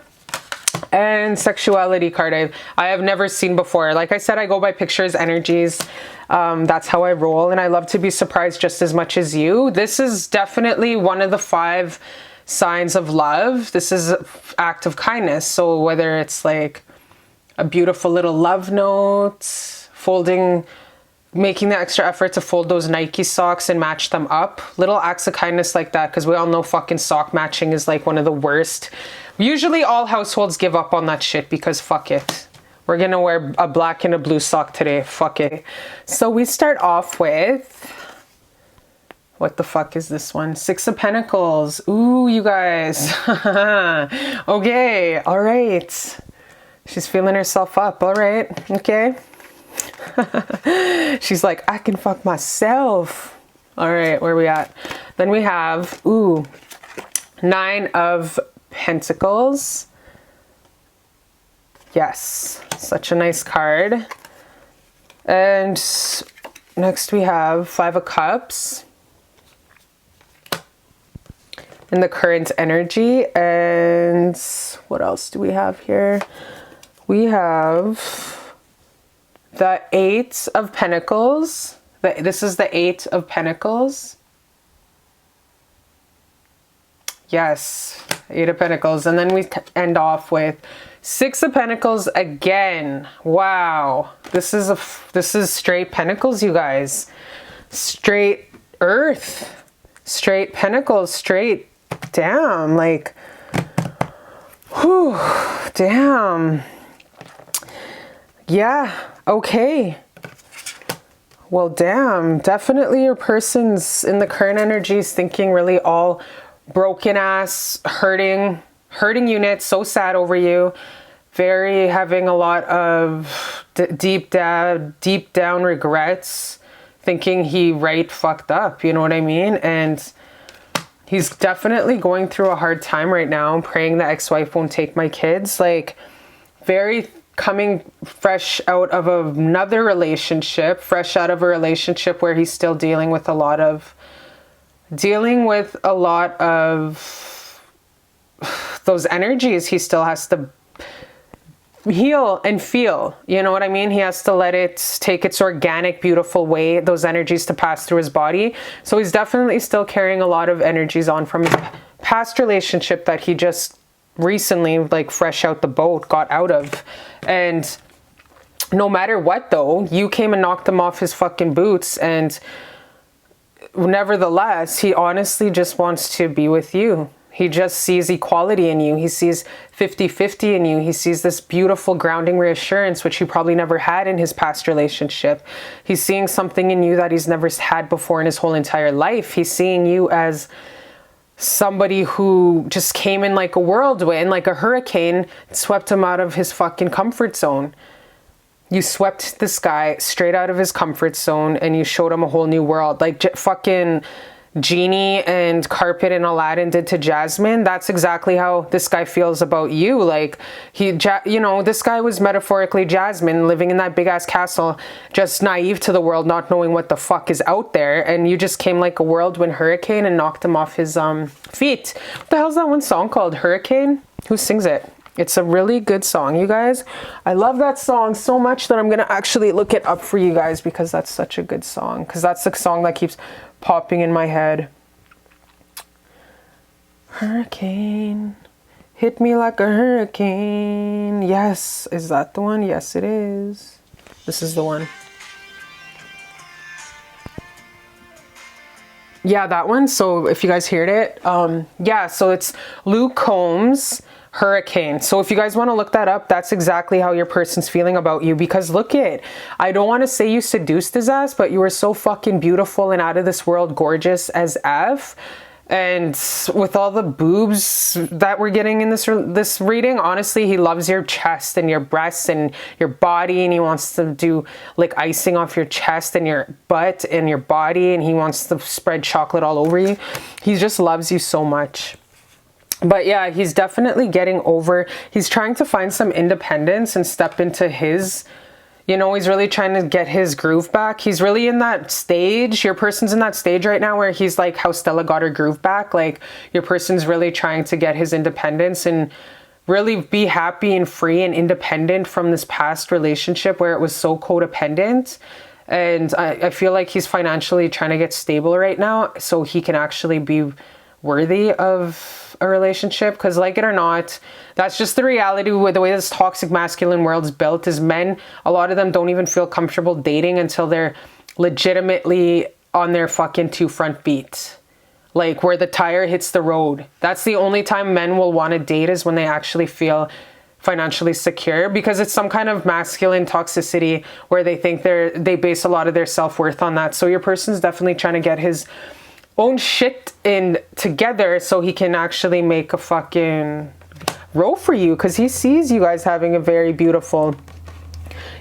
And sexuality card I have never seen before. Like I said, I go by pictures, energies. That's how I roll. And I love to be surprised just as much as you. This is definitely one of the 5 signs of love. This is an act of kindness. So whether it's like a beautiful little love note, making the extra effort to fold those Nike socks and match them up. Little acts of kindness like that, because we all know fucking sock matching is like one of the worst. Usually all households give up on that shit because fuck it. We're gonna wear a black and a blue sock today. Fuck it. So we start off with... what the fuck is this one? 6 of Pentacles. Ooh, you guys. Okay, all right. She's feeling herself up. All right, okay. She's like, I can fuck myself. All right, where are we at? Then we have, ooh, 9 of Pentacles. Yes, such a nice card. And Next we have Five of Cups in the current energy. And what else do we have here? We have the Eight of Pentacles. This is the Eight of Pentacles. Yes, Eight of Pentacles. And then we end off with Six of Pentacles again. Wow. This is straight Pentacles, you guys. Straight Earth. Straight Pentacles. Straight. Damn. Like, whew. Damn. Yeah. Okay. Well, damn. Definitely your person's in the current energy is thinking really all broken ass, hurting unit, so sad over you, very having a lot of deep down regrets, thinking he fucked up, you know what I mean? And he's definitely going through a hard time right now, praying the ex-wife won't take my kids, like very coming fresh out of another relationship, fresh out of a relationship where he's still dealing with a lot of those energies. He still has to heal and feel, you know what I mean? He has to let it take its organic, beautiful way, those energies to pass through his body. So he's definitely still carrying a lot of energies on from his past relationship that he just recently, like fresh out the boat, got out of. And no matter what though, you came and knocked him off his fucking boots, and nevertheless, he honestly just wants to be with you. He just sees equality in you. He sees 50-50 in you. He sees this beautiful grounding reassurance, which he probably never had in his past relationship. He's seeing something in you that he's never had before in his whole entire life. He's seeing you as somebody who just came in like a whirlwind, like a hurricane, swept him out of his fucking comfort zone. You swept this guy straight out of his comfort zone and you showed him a whole new world. Like fucking Genie and Carpet and Aladdin did to Jasmine. That's exactly how this guy feels about you. Like this guy was metaphorically Jasmine, living in that big ass castle, just naive to the world, not knowing what the fuck is out there. And you just came like a whirlwind hurricane and knocked him off his feet. What the hell's that one song called? Hurricane? Who sings it? It's a really good song, you guys. I love that song so much that I'm going to actually look it up for you guys, because that's such a good song. Because that's the song that keeps popping in my head. Hurricane, hit me like a hurricane. Yes, is that the one? Yes, it is. This is the one. Yeah, that one. So if you guys heard it, yeah, so it's Luke Combs' Hurricane. So if you guys want to look that up, that's exactly how your person's feeling about you. Because look it, I don't want to say you seduced his ass, but you were so fucking beautiful and out of this world gorgeous as F. And with all the boobs that we're getting in this reading, honestly, he loves your chest and your breasts and your body, and he wants to do like icing off your chest and your butt and your body, and he wants to spread chocolate all over you. He just loves you so much. But yeah, he's definitely getting over, he's trying to find some independence and step into his, he's really trying to get his groove back. He's really in that stage. Your person's in that stage right now where he's like how Stella got her groove back. Like your person's really trying to get his independence and really be happy and free and independent from this past relationship where it was so codependent. And I feel like he's financially trying to get stable right now so he can actually be worthy of a relationship, because like it or not, that's just the reality with the way this toxic masculine world's built. Is men, a lot of them don't even feel comfortable dating until they're legitimately on their fucking 2 front feet, like where the tire hits the road. That's the only time men will want to date, is when they actually feel financially secure, because it's some kind of masculine toxicity where they think they base a lot of their self-worth on that. So your person's definitely trying to get his own shit in together so he can actually make a fucking row for you, because he sees you guys having a very beautiful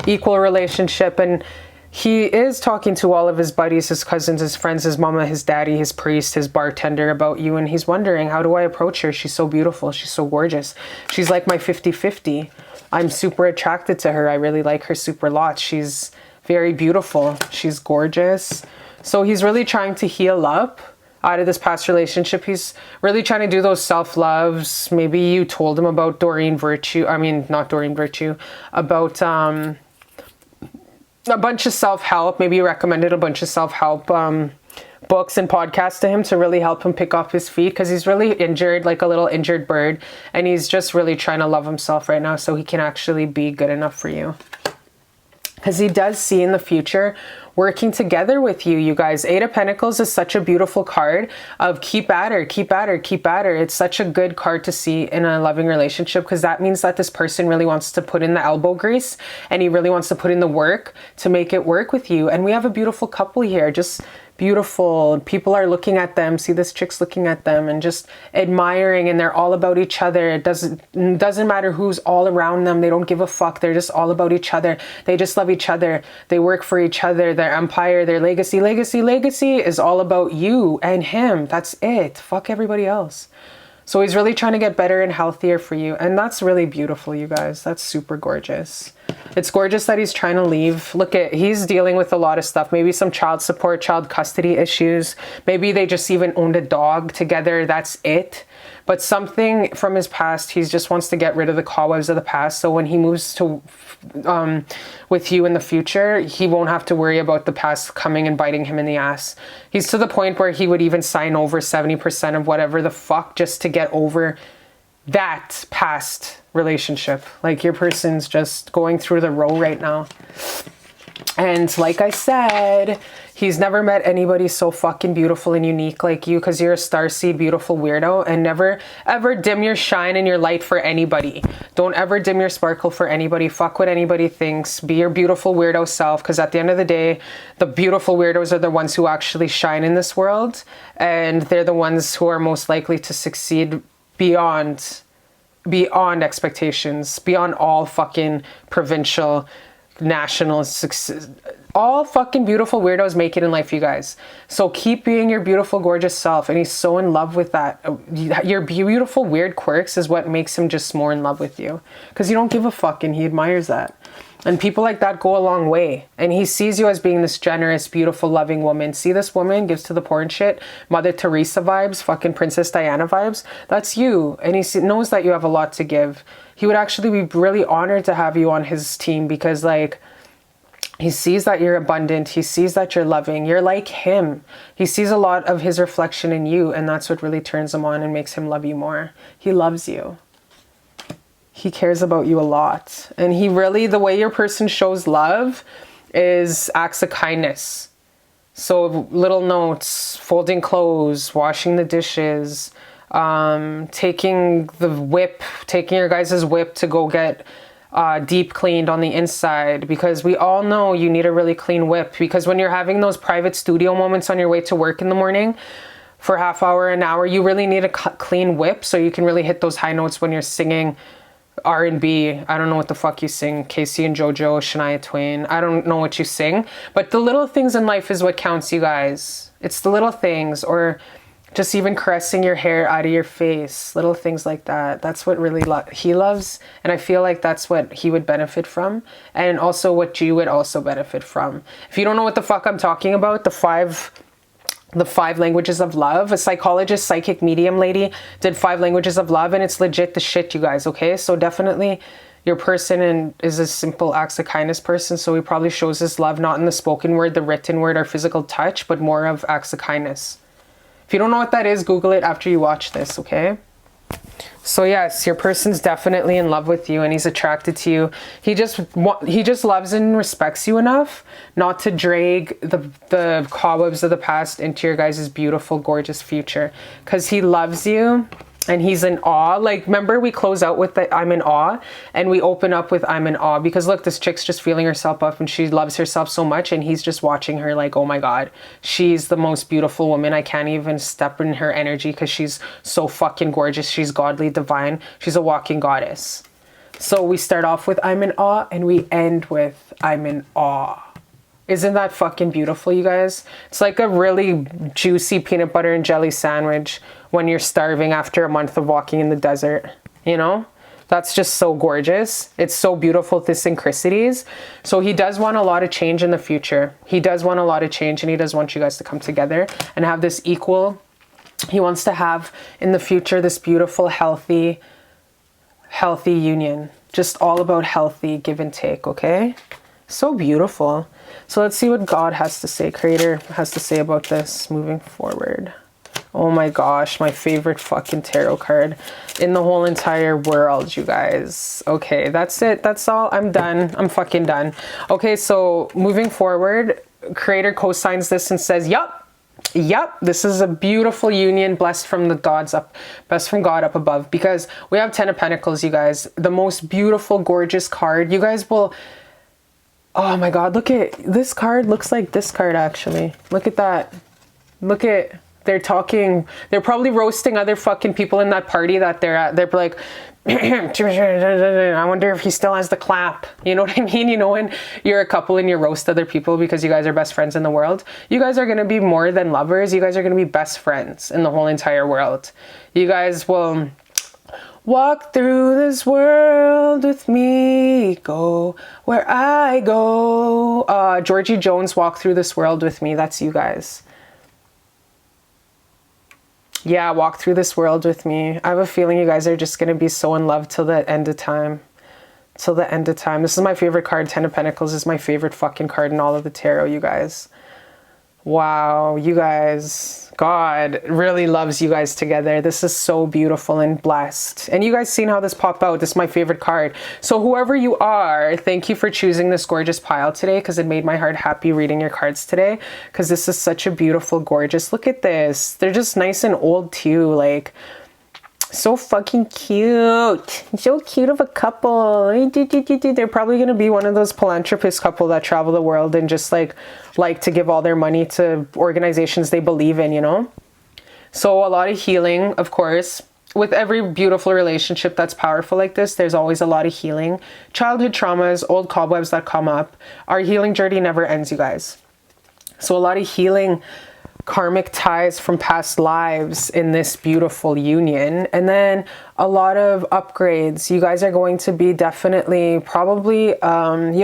equal relationship. And he is talking to all of his buddies, his cousins, his friends, his mama, his daddy, his priest, his bartender about you, and he's wondering, how do I approach her? She's so beautiful, she's so gorgeous, she's like my 50-50. I'm super attracted to her, I really like her super lot, she's very beautiful. She's gorgeous. So he's really trying to heal up out of this past relationship. He's really trying to do those self-loves. Maybe you told him about Doreen Virtue. I mean, not Doreen Virtue. About a bunch of self-help. Maybe you recommended a bunch of self-help books and podcasts to him to really help him pick up his feet, because he's really injured, like a little injured bird, and he's just really trying to love himself right now so he can actually be good enough for you. Because he does see in the future working together with you, you guys. Eight of Pentacles is such a beautiful card of keep at her, keep at her, keep at her. It's such a good card to see in a loving relationship, because that means that this person really wants to put in the elbow grease and he really wants to put in the work to make it work with you. And we have a beautiful couple here, just beautiful. People are looking at them. See, this chick's looking at them and just admiring, and they're all about each other. It doesn't matter who's all around them. They don't give a fuck. They're just all about each other. They just love each other. They work for each other. Their empire, their legacy is all about you and him. That's it. Fuck everybody else. So he's really trying to get better and healthier for you. And that's really beautiful, you guys. That's super gorgeous. It's gorgeous that he's trying to leave. Look at, he's dealing with a lot of stuff. Maybe some child support, child custody issues. Maybe they just even owned a dog together. That's it. But something from his past, he just wants to get rid of the cobwebs of the past. So when he moves to with you in the future, he won't have to worry about the past coming and biting him in the ass. He's to the point where he would even sign over 70% of whatever the fuck just to get over that past relationship. Like, your person's just going through the row right now. And like I said, he's never met anybody so fucking beautiful and unique like you, because you're a starseed beautiful weirdo. And never ever dim your shine and your light for anybody. Don't ever dim your sparkle for anybody. Fuck what anybody thinks. Be your beautiful weirdo self, because at the end of the day, the beautiful weirdos are the ones who actually shine in this world, and they're the ones who are most likely to succeed beyond expectations, beyond all fucking provincial, national success. All fucking beautiful weirdos make it in life, you guys. So keep being your beautiful, gorgeous self. And he's so in love with that. Your beautiful, weird quirks is what makes him just more in love with you, because you don't give a fuck, and he admires that. And people like that go a long way. And he sees you as being this generous, beautiful, loving woman. See, this woman gives to the poor and shit. Mother Teresa vibes, fucking Princess Diana vibes. That's you. And he knows that you have a lot to give. He would actually be really honored to have you on his team, because, like, he sees that you're abundant. He sees that you're loving. You're like him. He sees a lot of his reflection in you, and that's what really turns him on and makes him love you more. He loves you. He cares about you a lot. And he really, the way your person shows love is acts of kindness. So little notes, folding clothes, washing the dishes, taking your guys' whip to go get deep cleaned on the inside, because we all know you need a really clean whip, because when you're having those private studio moments on your way to work in the morning for half hour, an hour, you really need a clean whip so you can really hit those high notes when you're singing R&B. I don't know what the fuck you sing. Casey and JoJo, Shania Twain. I don't know what you sing, but the little things in life is what counts, you guys. It's the little things, or just even caressing your hair out of your face, little things like that. That's what really he loves. And I feel like that's what he would benefit from. And also what you would also benefit from. If you don't know what the fuck I'm talking about, the five languages of love, a psychologist, psychic medium lady did 5 languages of love, and it's legit the shit, you guys. Okay. So definitely your person is a simple acts of kindness person. So he probably shows his love, not in the spoken word, the written word, or physical touch, but more of acts of kindness. If you don't know what that is, Google it after you watch this, okay? So yes, your person's definitely in love with you, and he's attracted to you. He just loves and respects you enough not to drag the cobwebs of the past into your guys' beautiful, gorgeous future, because he loves you. And he's in awe. Like, remember we close out with the I'm in awe, and we open up with I'm in awe, because look, this chick's just feeling herself up, and she loves herself so much, and he's just watching her like, oh my God, she's the most beautiful woman. I can't even step in her energy because she's so fucking gorgeous. She's godly, divine. She's a walking goddess. So we start off with I'm in awe, and we end with I'm in awe. Isn't that fucking beautiful, you guys? It's like a really juicy peanut butter and jelly sandwich when you're starving after a month of walking in the desert, you know? That's just so gorgeous. It's so beautiful, the synchronicities. So he does want a lot of change in the future. He does want a lot of change, and he does want you guys to come together and have this equal. He wants to have in the future this beautiful, healthy union. Just all about healthy give and take, okay? So beautiful. So let's see what God has to say, Creator has to say about this moving forward. Oh my gosh, my favorite fucking tarot card in the whole entire world, you guys. Okay, that's it. That's all. I'm done. I'm fucking done. Okay, so moving forward, Creator co-signs this and says, yup, this is a beautiful union, blessed from the gods up, blessed from God up above, because we have 10 of Pentacles, you guys. The most beautiful, gorgeous card. You guys will, oh my God, look at this card. Looks like this card, actually. Look at that. Look at, they're talking, they're probably roasting other fucking people in that party that they're at. They're like, I wonder if he still has the clap. You know what I mean? You know, when you're a couple and you roast other people because you guys are best friends in the world, you guys are going to be more than lovers. You guys are going to be best friends in the whole entire world. You guys will walk through this world with me, go where I go. Georgie Jones, walk through this world with me. That's you guys. Yeah, walk through this world with me. I have a feeling you guys are just going to be so in love till the end of time. Till the end of time. This is my favorite card. 10 of Pentacles is my favorite fucking card in all of the tarot, you guys. Wow, you guys. God really loves you guys together. This is so beautiful and blessed. And you guys seen how this popped out. This is my favorite card. So whoever you are, thank you for choosing this gorgeous pile today, because it made my heart happy reading your cards today, because this is such a beautiful, gorgeous, look at this. They're just nice and old too. Like, so fucking cute. So cute of a couple. They're probably going to be one of those philanthropist couple that travel the world and just like to give all their money to organizations they believe in, you know? So a lot of healing, of course. With every beautiful relationship that's powerful like this, there's always a lot of healing. Childhood traumas, old cobwebs that come up. Our healing journey never ends, you guys. So a lot of healing, karmic ties from past lives in this beautiful union, and then a lot of upgrades. You guys are going to be definitely probably you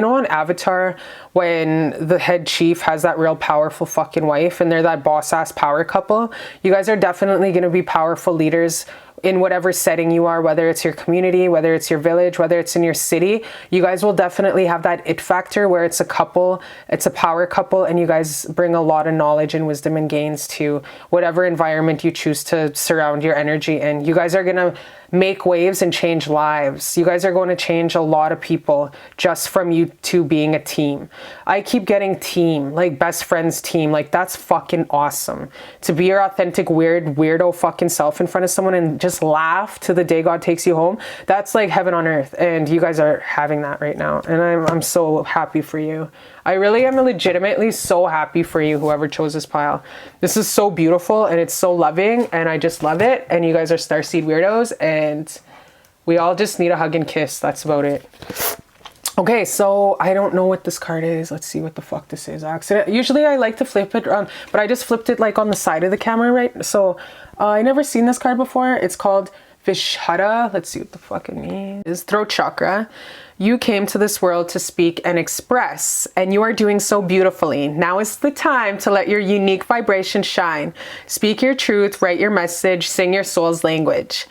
know, on Avatar, when the head chief has that real powerful fucking wife and they're that boss ass power couple, you guys are definitely going to be powerful leaders in whatever setting you are, whether it's your community, whether it's your village, whether it's in your city. You guys will definitely have that it factor where it's a couple, it's a power couple, and you guys bring a lot of knowledge and wisdom and gains to whatever environment you choose to surround your energy in. You guys are going to make waves and change lives. You guys are going to change a lot of people just from you two being a team. I keep getting team, like best friends team. Like, that's fucking awesome. To be your authentic, weirdo fucking self in front of someone and just laugh to the day God takes you home. That's like heaven on earth. And you guys are having that right now. And I'm so happy for you. I really am legitimately so happy for you, whoever chose this pile. This is so beautiful and it's so loving and I just love it. And you guys are starseed weirdos and we all just need a hug and kiss. That's about it. Okay, so I don't know what this card is. Let's see what the fuck this is. Usually I like to flip it around, but I just flipped it like on the side of the camera, right? So I never seen this card before. It's called Vishhara. Let's see what the fuck it means. It's throat chakra. You came to this world to speak and express, and you are doing so beautifully. Now is the time to let your unique vibration shine. Speak your truth, write your message, sing your soul's language.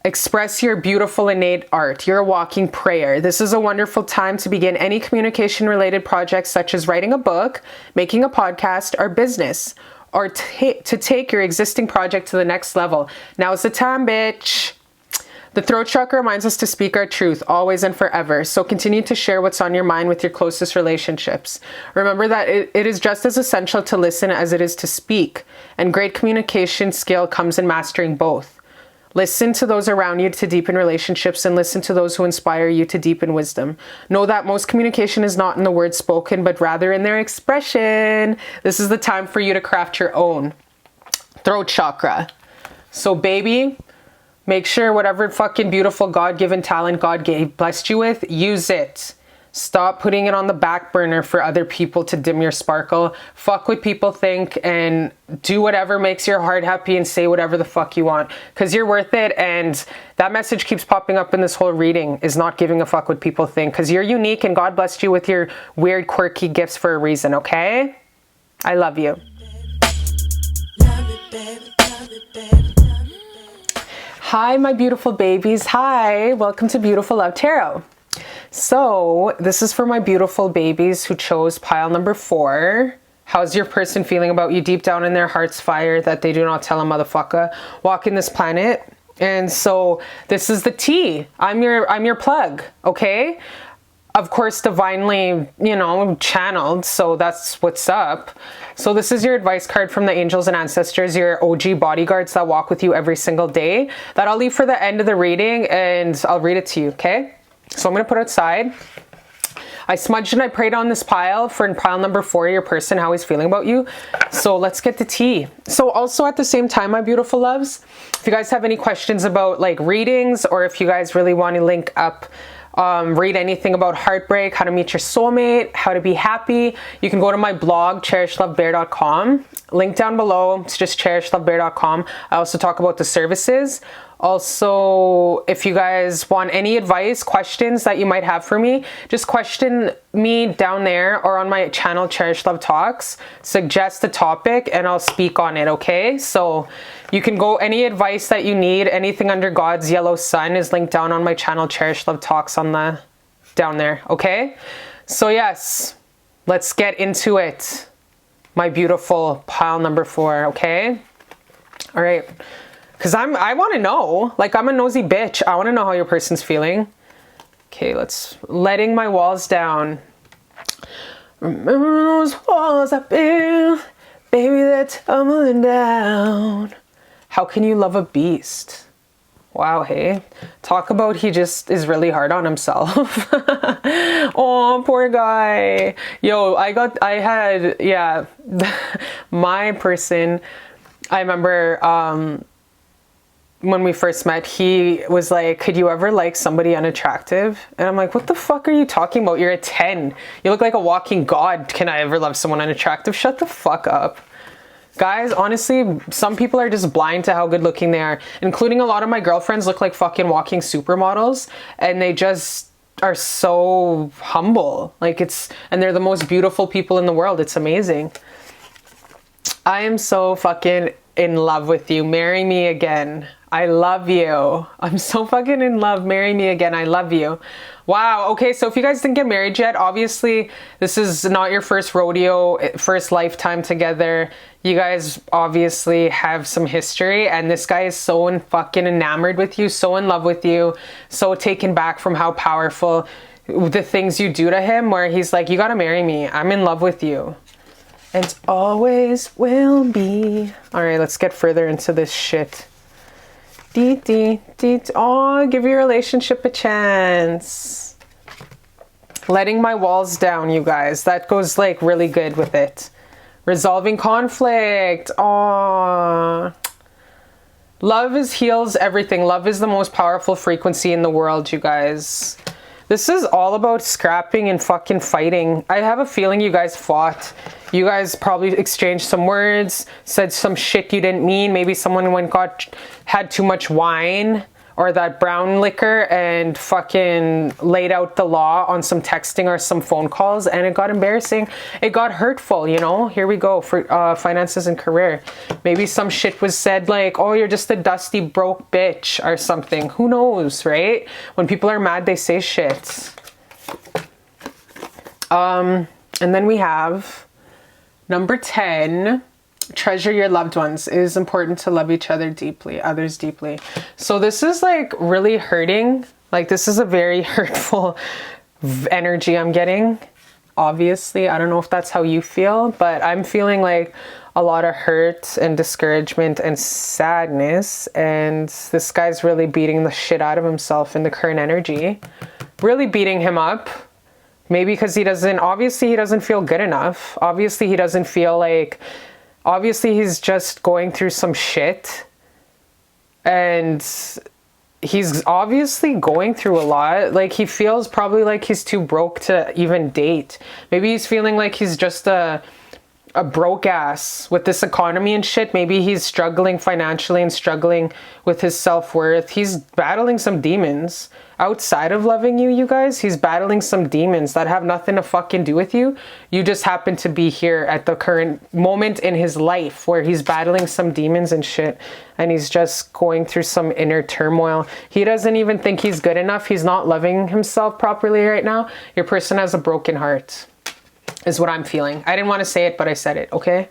Express your beautiful innate art. You're a walking prayer. This is a wonderful time to begin any communication related projects such as writing a book, making a podcast, or business, or to take your existing project to the next level. Now's the time, bitch. The throat chakra reminds us to speak our truth always and forever. So continue to share what's on your mind with your closest relationships. Remember that it is just as essential to listen as it is to speak. And great communication skill comes in mastering both. Listen to those around you to deepen relationships and listen to those who inspire you to deepen wisdom. Know that most communication is not in the words spoken, but rather in their expression. This is the time for you to craft your own throat chakra. So baby, make sure whatever fucking beautiful God-given talent God blessed you with, use it. Stop putting it on the back burner for other people to dim your sparkle. Fuck what people think and do whatever makes your heart happy and say whatever the fuck you want, because you're worth it. And that message keeps popping up in this whole reading, is not giving a fuck what people think, because you're unique and God blessed you with your weird, quirky gifts for a reason, okay? I love you. Love it, baby, love it, baby, love it, baby. Hi, my beautiful babies. Hi, welcome to Beautiful Love Tarot. So this is for my beautiful babies who chose pile number 4. How's your person feeling about you deep down in their heart's fire that they do not tell a motherfucker walking this planet? And so this is the tea. I'm your plug, okay? Of course, divinely, you know, channeled. So that's what's up. So this is your advice card from the angels and ancestors, your OG bodyguards that walk with you every single day, that I'll leave for the end of the reading, and I'll read it to you, okay? So I'm going to put it aside. I smudged and I prayed on this pile for pile number 4, your person, how he's feeling about you. So let's get the tea. So also at the same time, my beautiful loves, if you guys have any questions about like readings, or if you guys really want to link up, read anything about heartbreak, how to meet your soulmate, how to be happy, you can go to my blog, cherishlovebear.com. Link down below. It's just cherishlovebear.com. I also talk about the services. Also, if you guys want any advice, questions that you might have for me, just question me down there or on my channel, Cherish Love Talks. Suggest a topic and I'll speak on it, okay? So you can go, any advice that you need, anything under God's yellow sun is linked down on my channel, Cherish Love Talks, on the down there, okay? So yes, let's get into it. My beautiful pile number 4, okay? All right. Because I want to know, like, I'm a nosy bitch. I want to know how your person's feeling. Okay, letting my walls down. Remember those walls I built, baby, they're tumbling down. How can you love a beast? Wow, hey. Talk about he just is really hard on himself. Oh, poor guy. Yo, yeah, my person, I remember, when we first met, he was like, could you ever like somebody unattractive? And I'm like, what the fuck are you talking about? You're a 10. You look like a walking god. Can I ever love someone unattractive? Shut the fuck up. Guys, honestly, some people are just blind to how good looking they are, including a lot of my girlfriends look like fucking walking supermodels, and they just are so humble. Like, and they're the most beautiful people in the world. It's amazing. I am so fucking in love with you. Marry me again. I love you. I'm so fucking in love. Marry me again. I love you. Wow. Okay, so if you guys didn't get married yet, obviously this is not your first rodeo, first lifetime together. You guys obviously have some history, and this guy is so fucking enamored with you, so in love with you, so taken back from how powerful the things you do to him, where he's like, you gotta marry me. I'm in love with you. And always will be. All right, let's get further into this shit. Oh, give your relationship a chance. Letting my walls down, you guys. That goes like really good with it. Resolving conflict. Oh. Love heals everything. Love is the most powerful frequency in the world, you guys. This is all about scrapping and fucking fighting. I have a feeling you guys fought. You guys probably exchanged some words, said some shit you didn't mean. Maybe someone had too much wine or that brown liquor and fucking laid out the law on some texting or some phone calls, and it got embarrassing. It got hurtful, you know? Here we go for finances and career. Maybe some shit was said like, oh, you're just a dusty broke bitch or something. Who knows, right? When people are mad, they say shit. And then we have number 10. Treasure your loved ones. It is important to love each other deeply, others deeply. So this is like really hurting. Like, this is a very hurtful energy I'm getting. Obviously, I don't know if that's how you feel, but I'm feeling like a lot of hurt and discouragement and sadness. And this guy's really beating the shit out of himself in the current energy. Really beating him up. Maybe because obviously he doesn't feel good enough. Obviously he doesn't feel like, obviously he's just going through some shit, and he's obviously going through a lot. Like, he feels probably like he's too broke to even date. Maybe he's feeling like he's just a broke ass with this economy and shit. Maybe he's struggling financially and struggling with his self-worth. He's battling some demons outside of loving you, you guys. He's battling some demons that have nothing to fucking do with you. You just happen to be here at the current moment in his life where he's battling some demons and shit, and he's just going through some inner turmoil. He doesn't even think he's good enough. He's not loving himself properly right now. Your person has a broken heart, is what I'm feeling. I didn't want to say it, but I said it, okay?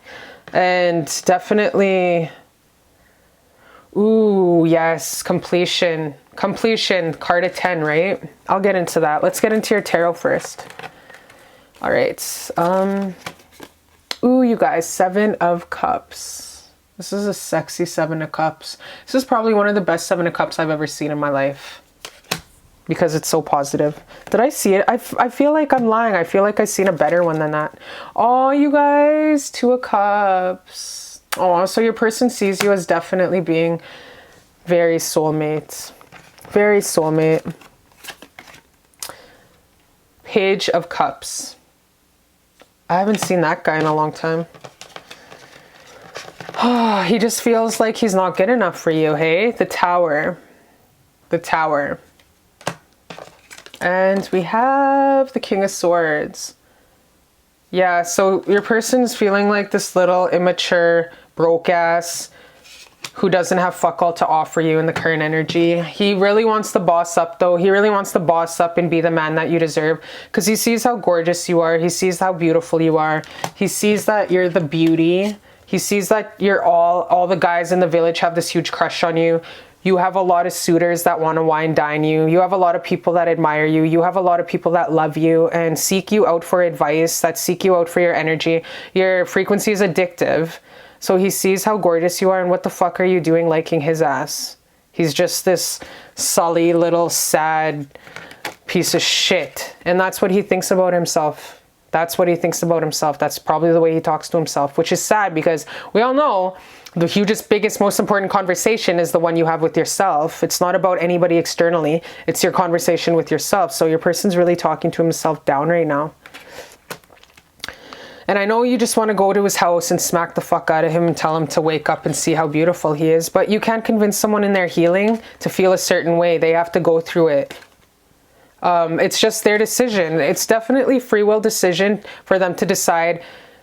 And definitely, ooh, yes, completion. Completion, card of 10, right? I'll get into that. Let's get into your tarot first. All right. Ooh, you guys, 7 of Cups. This is a sexy 7 of Cups. This is probably one of the best 7 of Cups I've ever seen in my life, because it's so positive. Did I see it? I feel like I'm lying. I feel like I've seen a better one than that. Oh, you guys, 2 of Cups. Oh, so your person sees you as definitely being very soulmate. Very soulmate. Page of Cups. I haven't seen that guy in a long time. Oh, he just feels like he's not good enough for you, hey? The Tower. The Tower. And we have the King of Swords. Yeah, so your person's feeling like this little immature, broke ass who doesn't have fuck all to offer you in the current energy. He really wants to boss up, though. He really wants to boss up and be the man that you deserve, because he sees how gorgeous you are. He sees how beautiful you are. He sees that you're the beauty. He sees that you're all the guys in the village have this huge crush on you. You have a lot of suitors that want to wine dine you. You have a lot of people that admire you. You have a lot of people that love you and seek you out for advice, that seek you out for your energy. Your frequency is addictive. So he sees how gorgeous you are, and what the fuck are you doing liking his ass? He's just this sully little sad piece of shit. And that's what he thinks about himself. That's what he thinks about himself. That's probably the way he talks to himself, which is sad, because we all know the hugest, biggest, most important conversation is the one you have with yourself. It's not about anybody externally. It's your conversation with yourself. So your person's really talking to himself down right now. And I know you just want to go to his house and smack the fuck out of him and tell him to wake up and see how beautiful he is. But you can't convince someone in their healing to feel a certain way. They have to go through it. It's just their decision. It's definitely free will decision for them to decide,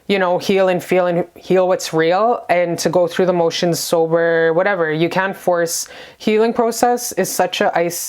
you know, heal and feel and heal what's real, and to go through the motions sober, whatever. You can't force. Healing process is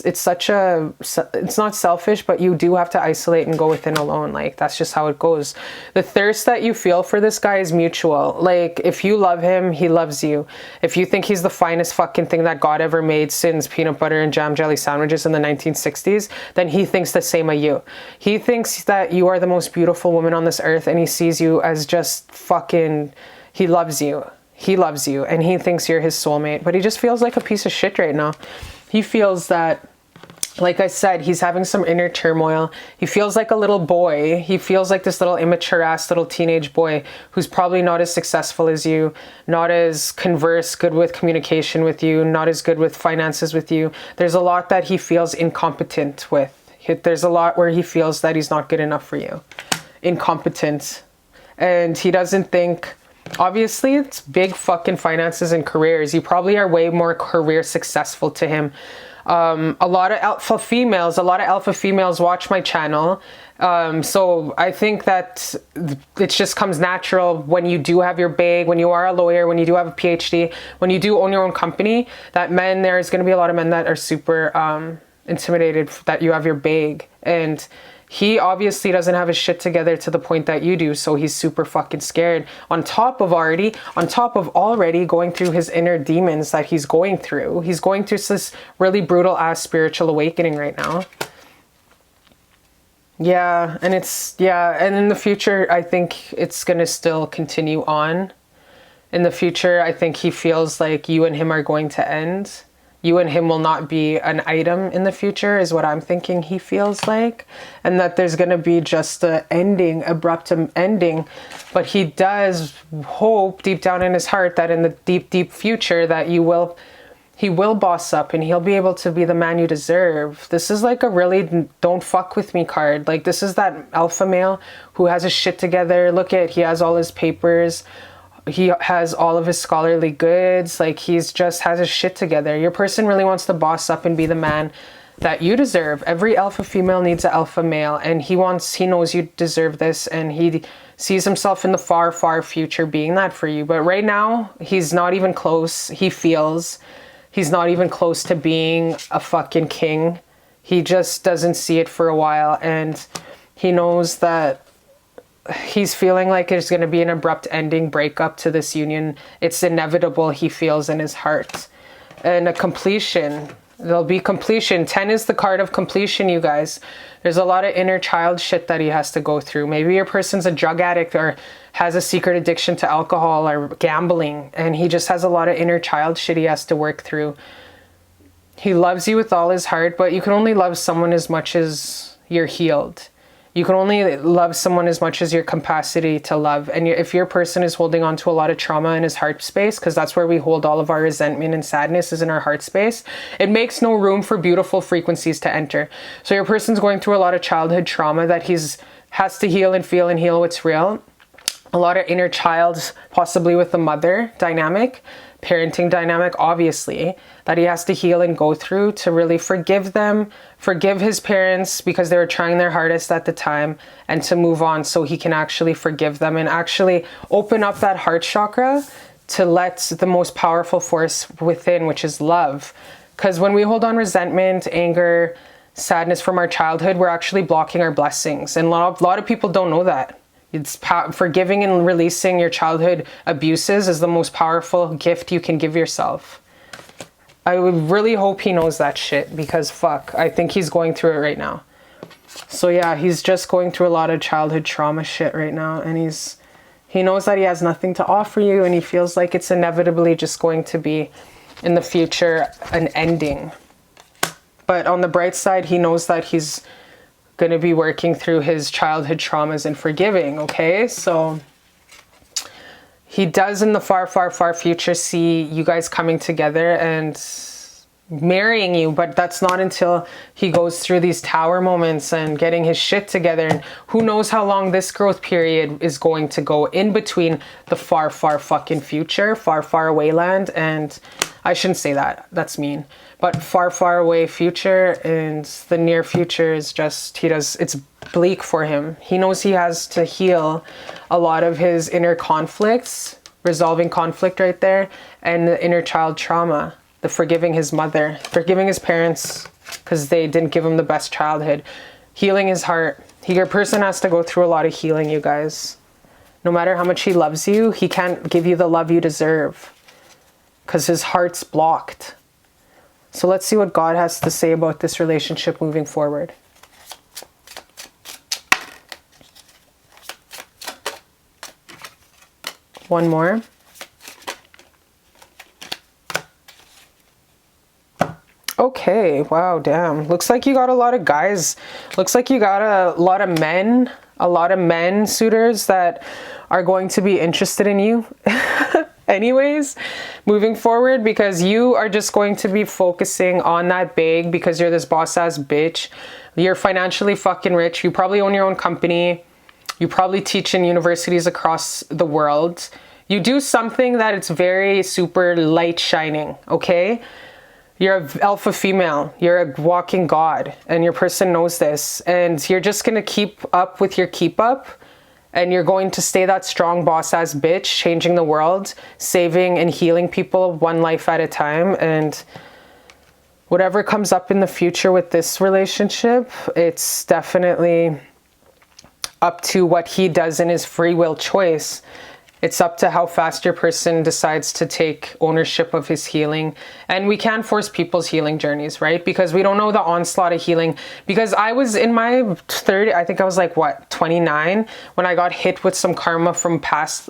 it's not selfish, but you do have to isolate and go within alone. Like, that's just how it goes. The thirst that you feel for this guy is mutual. Like, if you love him, he loves you. If you think he's the finest fucking thing that God ever made since peanut butter and jam jelly sandwiches in the 1960s, then he thinks the same of you. He thinks that you are the most beautiful woman on this earth, and he sees you as just fucking, he loves you. He loves you, and he thinks you're his soulmate, but he just feels like a piece of shit right now. He feels that, like I said, he's having some inner turmoil. He feels like a little boy. He feels like this little immature ass little teenage boy who's probably not as successful as you, not as good with communication with you, not as good with finances with you. There's a lot that he feels incompetent with. There's a lot where he feels that he's not good enough for you. Incompetent. And he doesn't think, obviously it's big fucking finances and careers. You probably are way more career successful to him. A lot of alpha females watch my channel. So I think that it just comes natural when you do have your bag, when you are a lawyer, when you do have a PhD, when you do own your own company, that there's going to be a lot of men that are super intimidated that you have your bag. And he obviously doesn't have his shit together to the point that you do, so he's super fucking scared. On top of already going through his inner demons that he's going through. He's going through this really brutal ass spiritual awakening right now. Yeah, and and in the future, I think it's gonna still continue on. In the future, I think he feels like you and him are going to end. You and him will not be an item in the future, is what I'm thinking he feels like. And that there's going to be just an ending, abrupt ending. But he does hope deep down in his heart that in the deep, deep future that He will boss up and he'll be able to be the man you deserve. This is like a really don't fuck with me card. Like, this is that alpha male who has his shit together. Look at, he has all his papers. He has all of his scholarly goods. Like, he's just has his shit together. Your person really wants to boss up and be the man that you deserve. Every alpha female needs an alpha male, and he knows you deserve this, and he sees himself in the far, far future being that for you. But right now, he's not even close. He feels he's not even close to being a fucking king. He just doesn't see it for a while, and he knows that he's feeling like there's going to be an abrupt ending, breakup to this union. It's inevitable, he feels in his heart. And a completion. There'll be completion. 10 is the card of completion, you guys. There's a lot of inner child shit that he has to go through. Maybe your person's a drug addict or has a secret addiction to alcohol or gambling, and he just has a lot of inner child shit he has to work through. He loves you with all his heart, but you can only love someone as much as you're healed. You can only love someone as much as your capacity to love. And if your person is holding on to a lot of trauma in his heart space, because that's where we hold all of our resentment and sadness, is in our heart space, it makes no room for beautiful frequencies to enter. So your person's going through a lot of childhood trauma that has to heal and feel and heal what's real. A lot of inner child, possibly with the mother dynamic, parenting dynamic, obviously, that he has to heal and go through to really forgive them, forgive his parents because they were trying their hardest at the time, and to move on so he can actually forgive them and actually open up that heart chakra to let the most powerful force within, which is love. Because when we hold on resentment, anger, sadness from our childhood, we're actually blocking our blessings. And a lot of people don't know that. It's forgiving and releasing your childhood abuses is the most powerful gift you can give yourself. I would really hope he knows that shit, because fuck, I think he's going through it right now. So yeah, he's just going through a lot of childhood trauma shit right now, and he knows that he has nothing to offer you, and he feels like it's inevitably just going to be in the future an ending. But on the bright side, he knows that he's going to be working through his childhood traumas and forgiving, okay? So he does in the far, far, far future see you guys coming together and marrying you, but that's not until he goes through these tower moments and getting his shit together. And who knows how long this growth period is going to go in between the far, far fucking future, far, far away land, and I shouldn't say that, that's mean. But far, far away future, and the near future is just, it's bleak for him. He knows he has to heal a lot of his inner conflicts, resolving conflict right there, and the inner child trauma, the forgiving his mother, forgiving his parents because they didn't give him the best childhood, healing his heart. Your person has to go through a lot of healing, you guys. No matter how much he loves you, he can't give you the love you deserve because his heart's blocked. So let's see what God has to say about this relationship moving forward. One more. Okay, wow, damn. Looks like you got a lot of guys. Looks like you got a lot of men suitors that are going to be interested in you. Anyways, moving forward, because you are just going to be focusing on that bag because you're this boss ass bitch. You're financially fucking rich. You probably own your own company. You probably teach in universities across the world. You do something that it's very super light shining, okay? You're an alpha female. You're a walking god, and your person knows this. And you're just going to keep up with your keep up. And you're going to stay that strong boss ass bitch, changing the world, saving and healing people one life at a time. And whatever comes up in the future with this relationship, it's definitely up to what he does in his free will choice. It's up to how fast your person decides to take ownership of his healing. And we can't force people's healing journeys, right? Because we don't know the onslaught of healing. Because I was in my 30s, I think I was like, 29, when I got hit with some karma from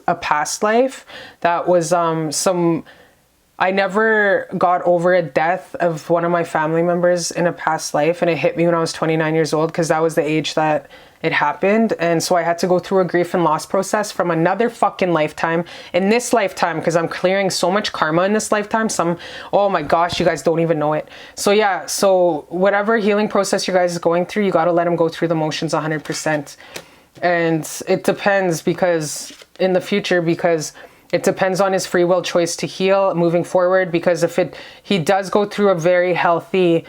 a past life. That was I never got over a death of one of my family members in a past life. And it hit me when I was 29 years old, because that was the age that it happened. And so I had to go through a grief and loss process from another fucking lifetime in this lifetime, because I'm clearing so much karma in this lifetime. Oh my gosh, you guys don't even know it. So yeah, so whatever healing process you guys is going through, you got to let him go through the motions 100%. And it depends because in the future, because it depends on his free will choice to heal moving forward. Because if he does go through a very healthy,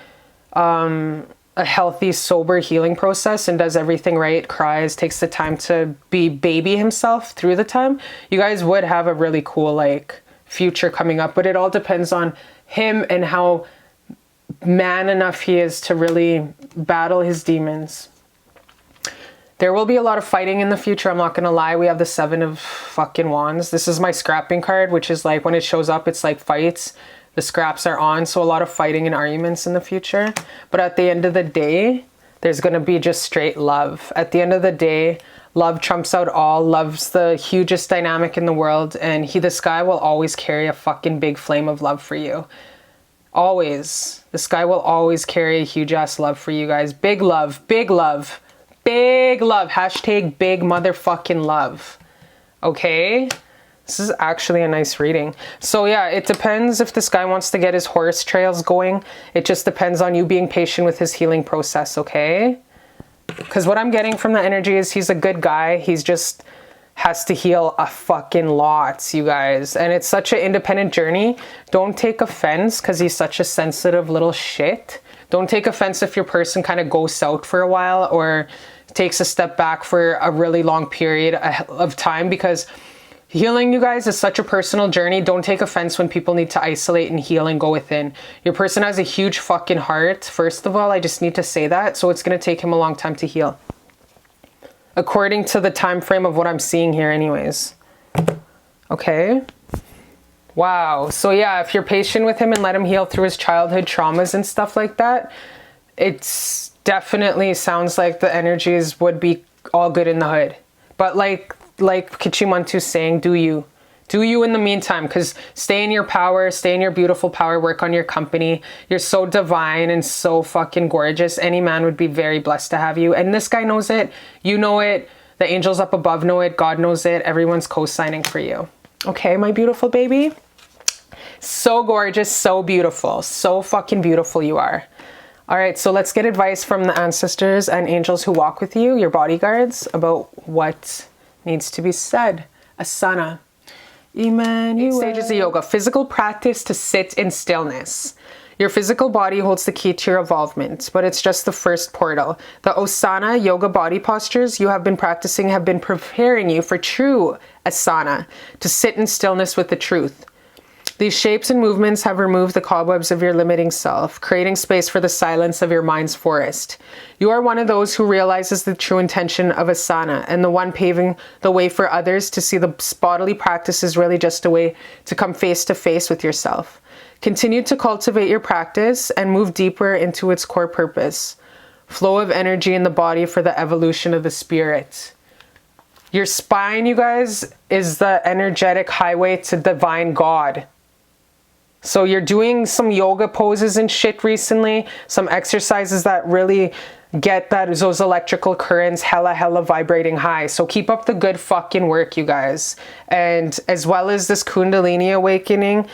sober healing process and does everything right, cries, takes the time to baby himself through the time, you guys would have a really cool like future coming up. But it all depends on him and how man enough he is to really battle his demons. There will be a lot of fighting in the future, I'm not gonna lie. We have the 7 of fucking wands. This is my scrapping card, which is like when it shows up, it's like fights. The scraps are on, so a lot of fighting and arguments in the future. But at the end of the day, there's gonna be just straight love. At the end of the day, love trumps out all. Love's the hugest dynamic in the world, and the sky will always carry a fucking big flame of love for you. Always. The sky will always carry a huge ass love for you guys. Big love, big love. Big love. Hashtag big motherfucking love. Okay? This is actually a nice reading. So yeah, it depends if this guy wants to get his horse trails going. It just depends on you being patient with his healing process, okay? Because what I'm getting from the energy is he's a good guy. He's just has to heal a fucking lot, you guys. And it's such an independent journey. Don't take offense because he's such a sensitive little shit. Don't take offense if your person kind of goes out for a while or takes a step back for a really long period of time, because healing, you guys, is such a personal journey. Don't take offense when people need to isolate and heal and go within. Your person has a huge fucking heart. First of all, I just need to say that. So it's going to take him a long time to heal. According to the time frame of what I'm seeing here anyways. Okay. Wow. So yeah, if you're patient with him and let him heal through his childhood traumas and stuff like that, it's definitely sounds like the energies would be all good in the hood. But like Kichimantu's saying, do you in the meantime, because stay in your power, stay in your beautiful power, work on your company. You're so divine and so fucking gorgeous. Any man would be very blessed to have you. And this guy knows it. You know it. The angels up above know it. God knows it. Everyone's co-signing for you. Okay, my beautiful baby. So gorgeous, so beautiful, so fucking beautiful you are. All right, so let's get advice from the ancestors and angels who walk with you, your bodyguards, about what needs to be said. Asana. Emmanuel. 8 stages of yoga. Physical practice to sit in stillness. Your physical body holds the key to your evolvement, but it's just the first portal. The Osana yoga body postures you have been practicing have been preparing you for true asana, to sit in stillness with the truth. These shapes and movements have removed the cobwebs of your limiting self, creating space for the silence of your mind's forest. You are one of those who realizes the true intention of asana, and the one paving the way for others to see the bodily practice is really just a way to come face to face with yourself. Continue to cultivate your practice and move deeper into its core purpose. Flow of energy in the body for the evolution of the spirit. Your spine, you guys, is the energetic highway to divine God. So you're doing some yoga poses and shit recently, some exercises that really get those electrical currents hella vibrating high. So keep up the good fucking work, you guys. And as well as this Kundalini awakening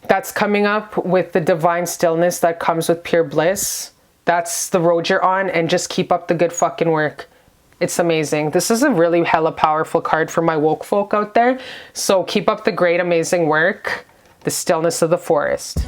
that's coming up with the divine stillness that comes with pure bliss. That's the road you're on, and just keep up the good fucking work. It's amazing. This is a really hella powerful card for my woke folk out there. So keep up the great, amazing work. The stillness of the forest.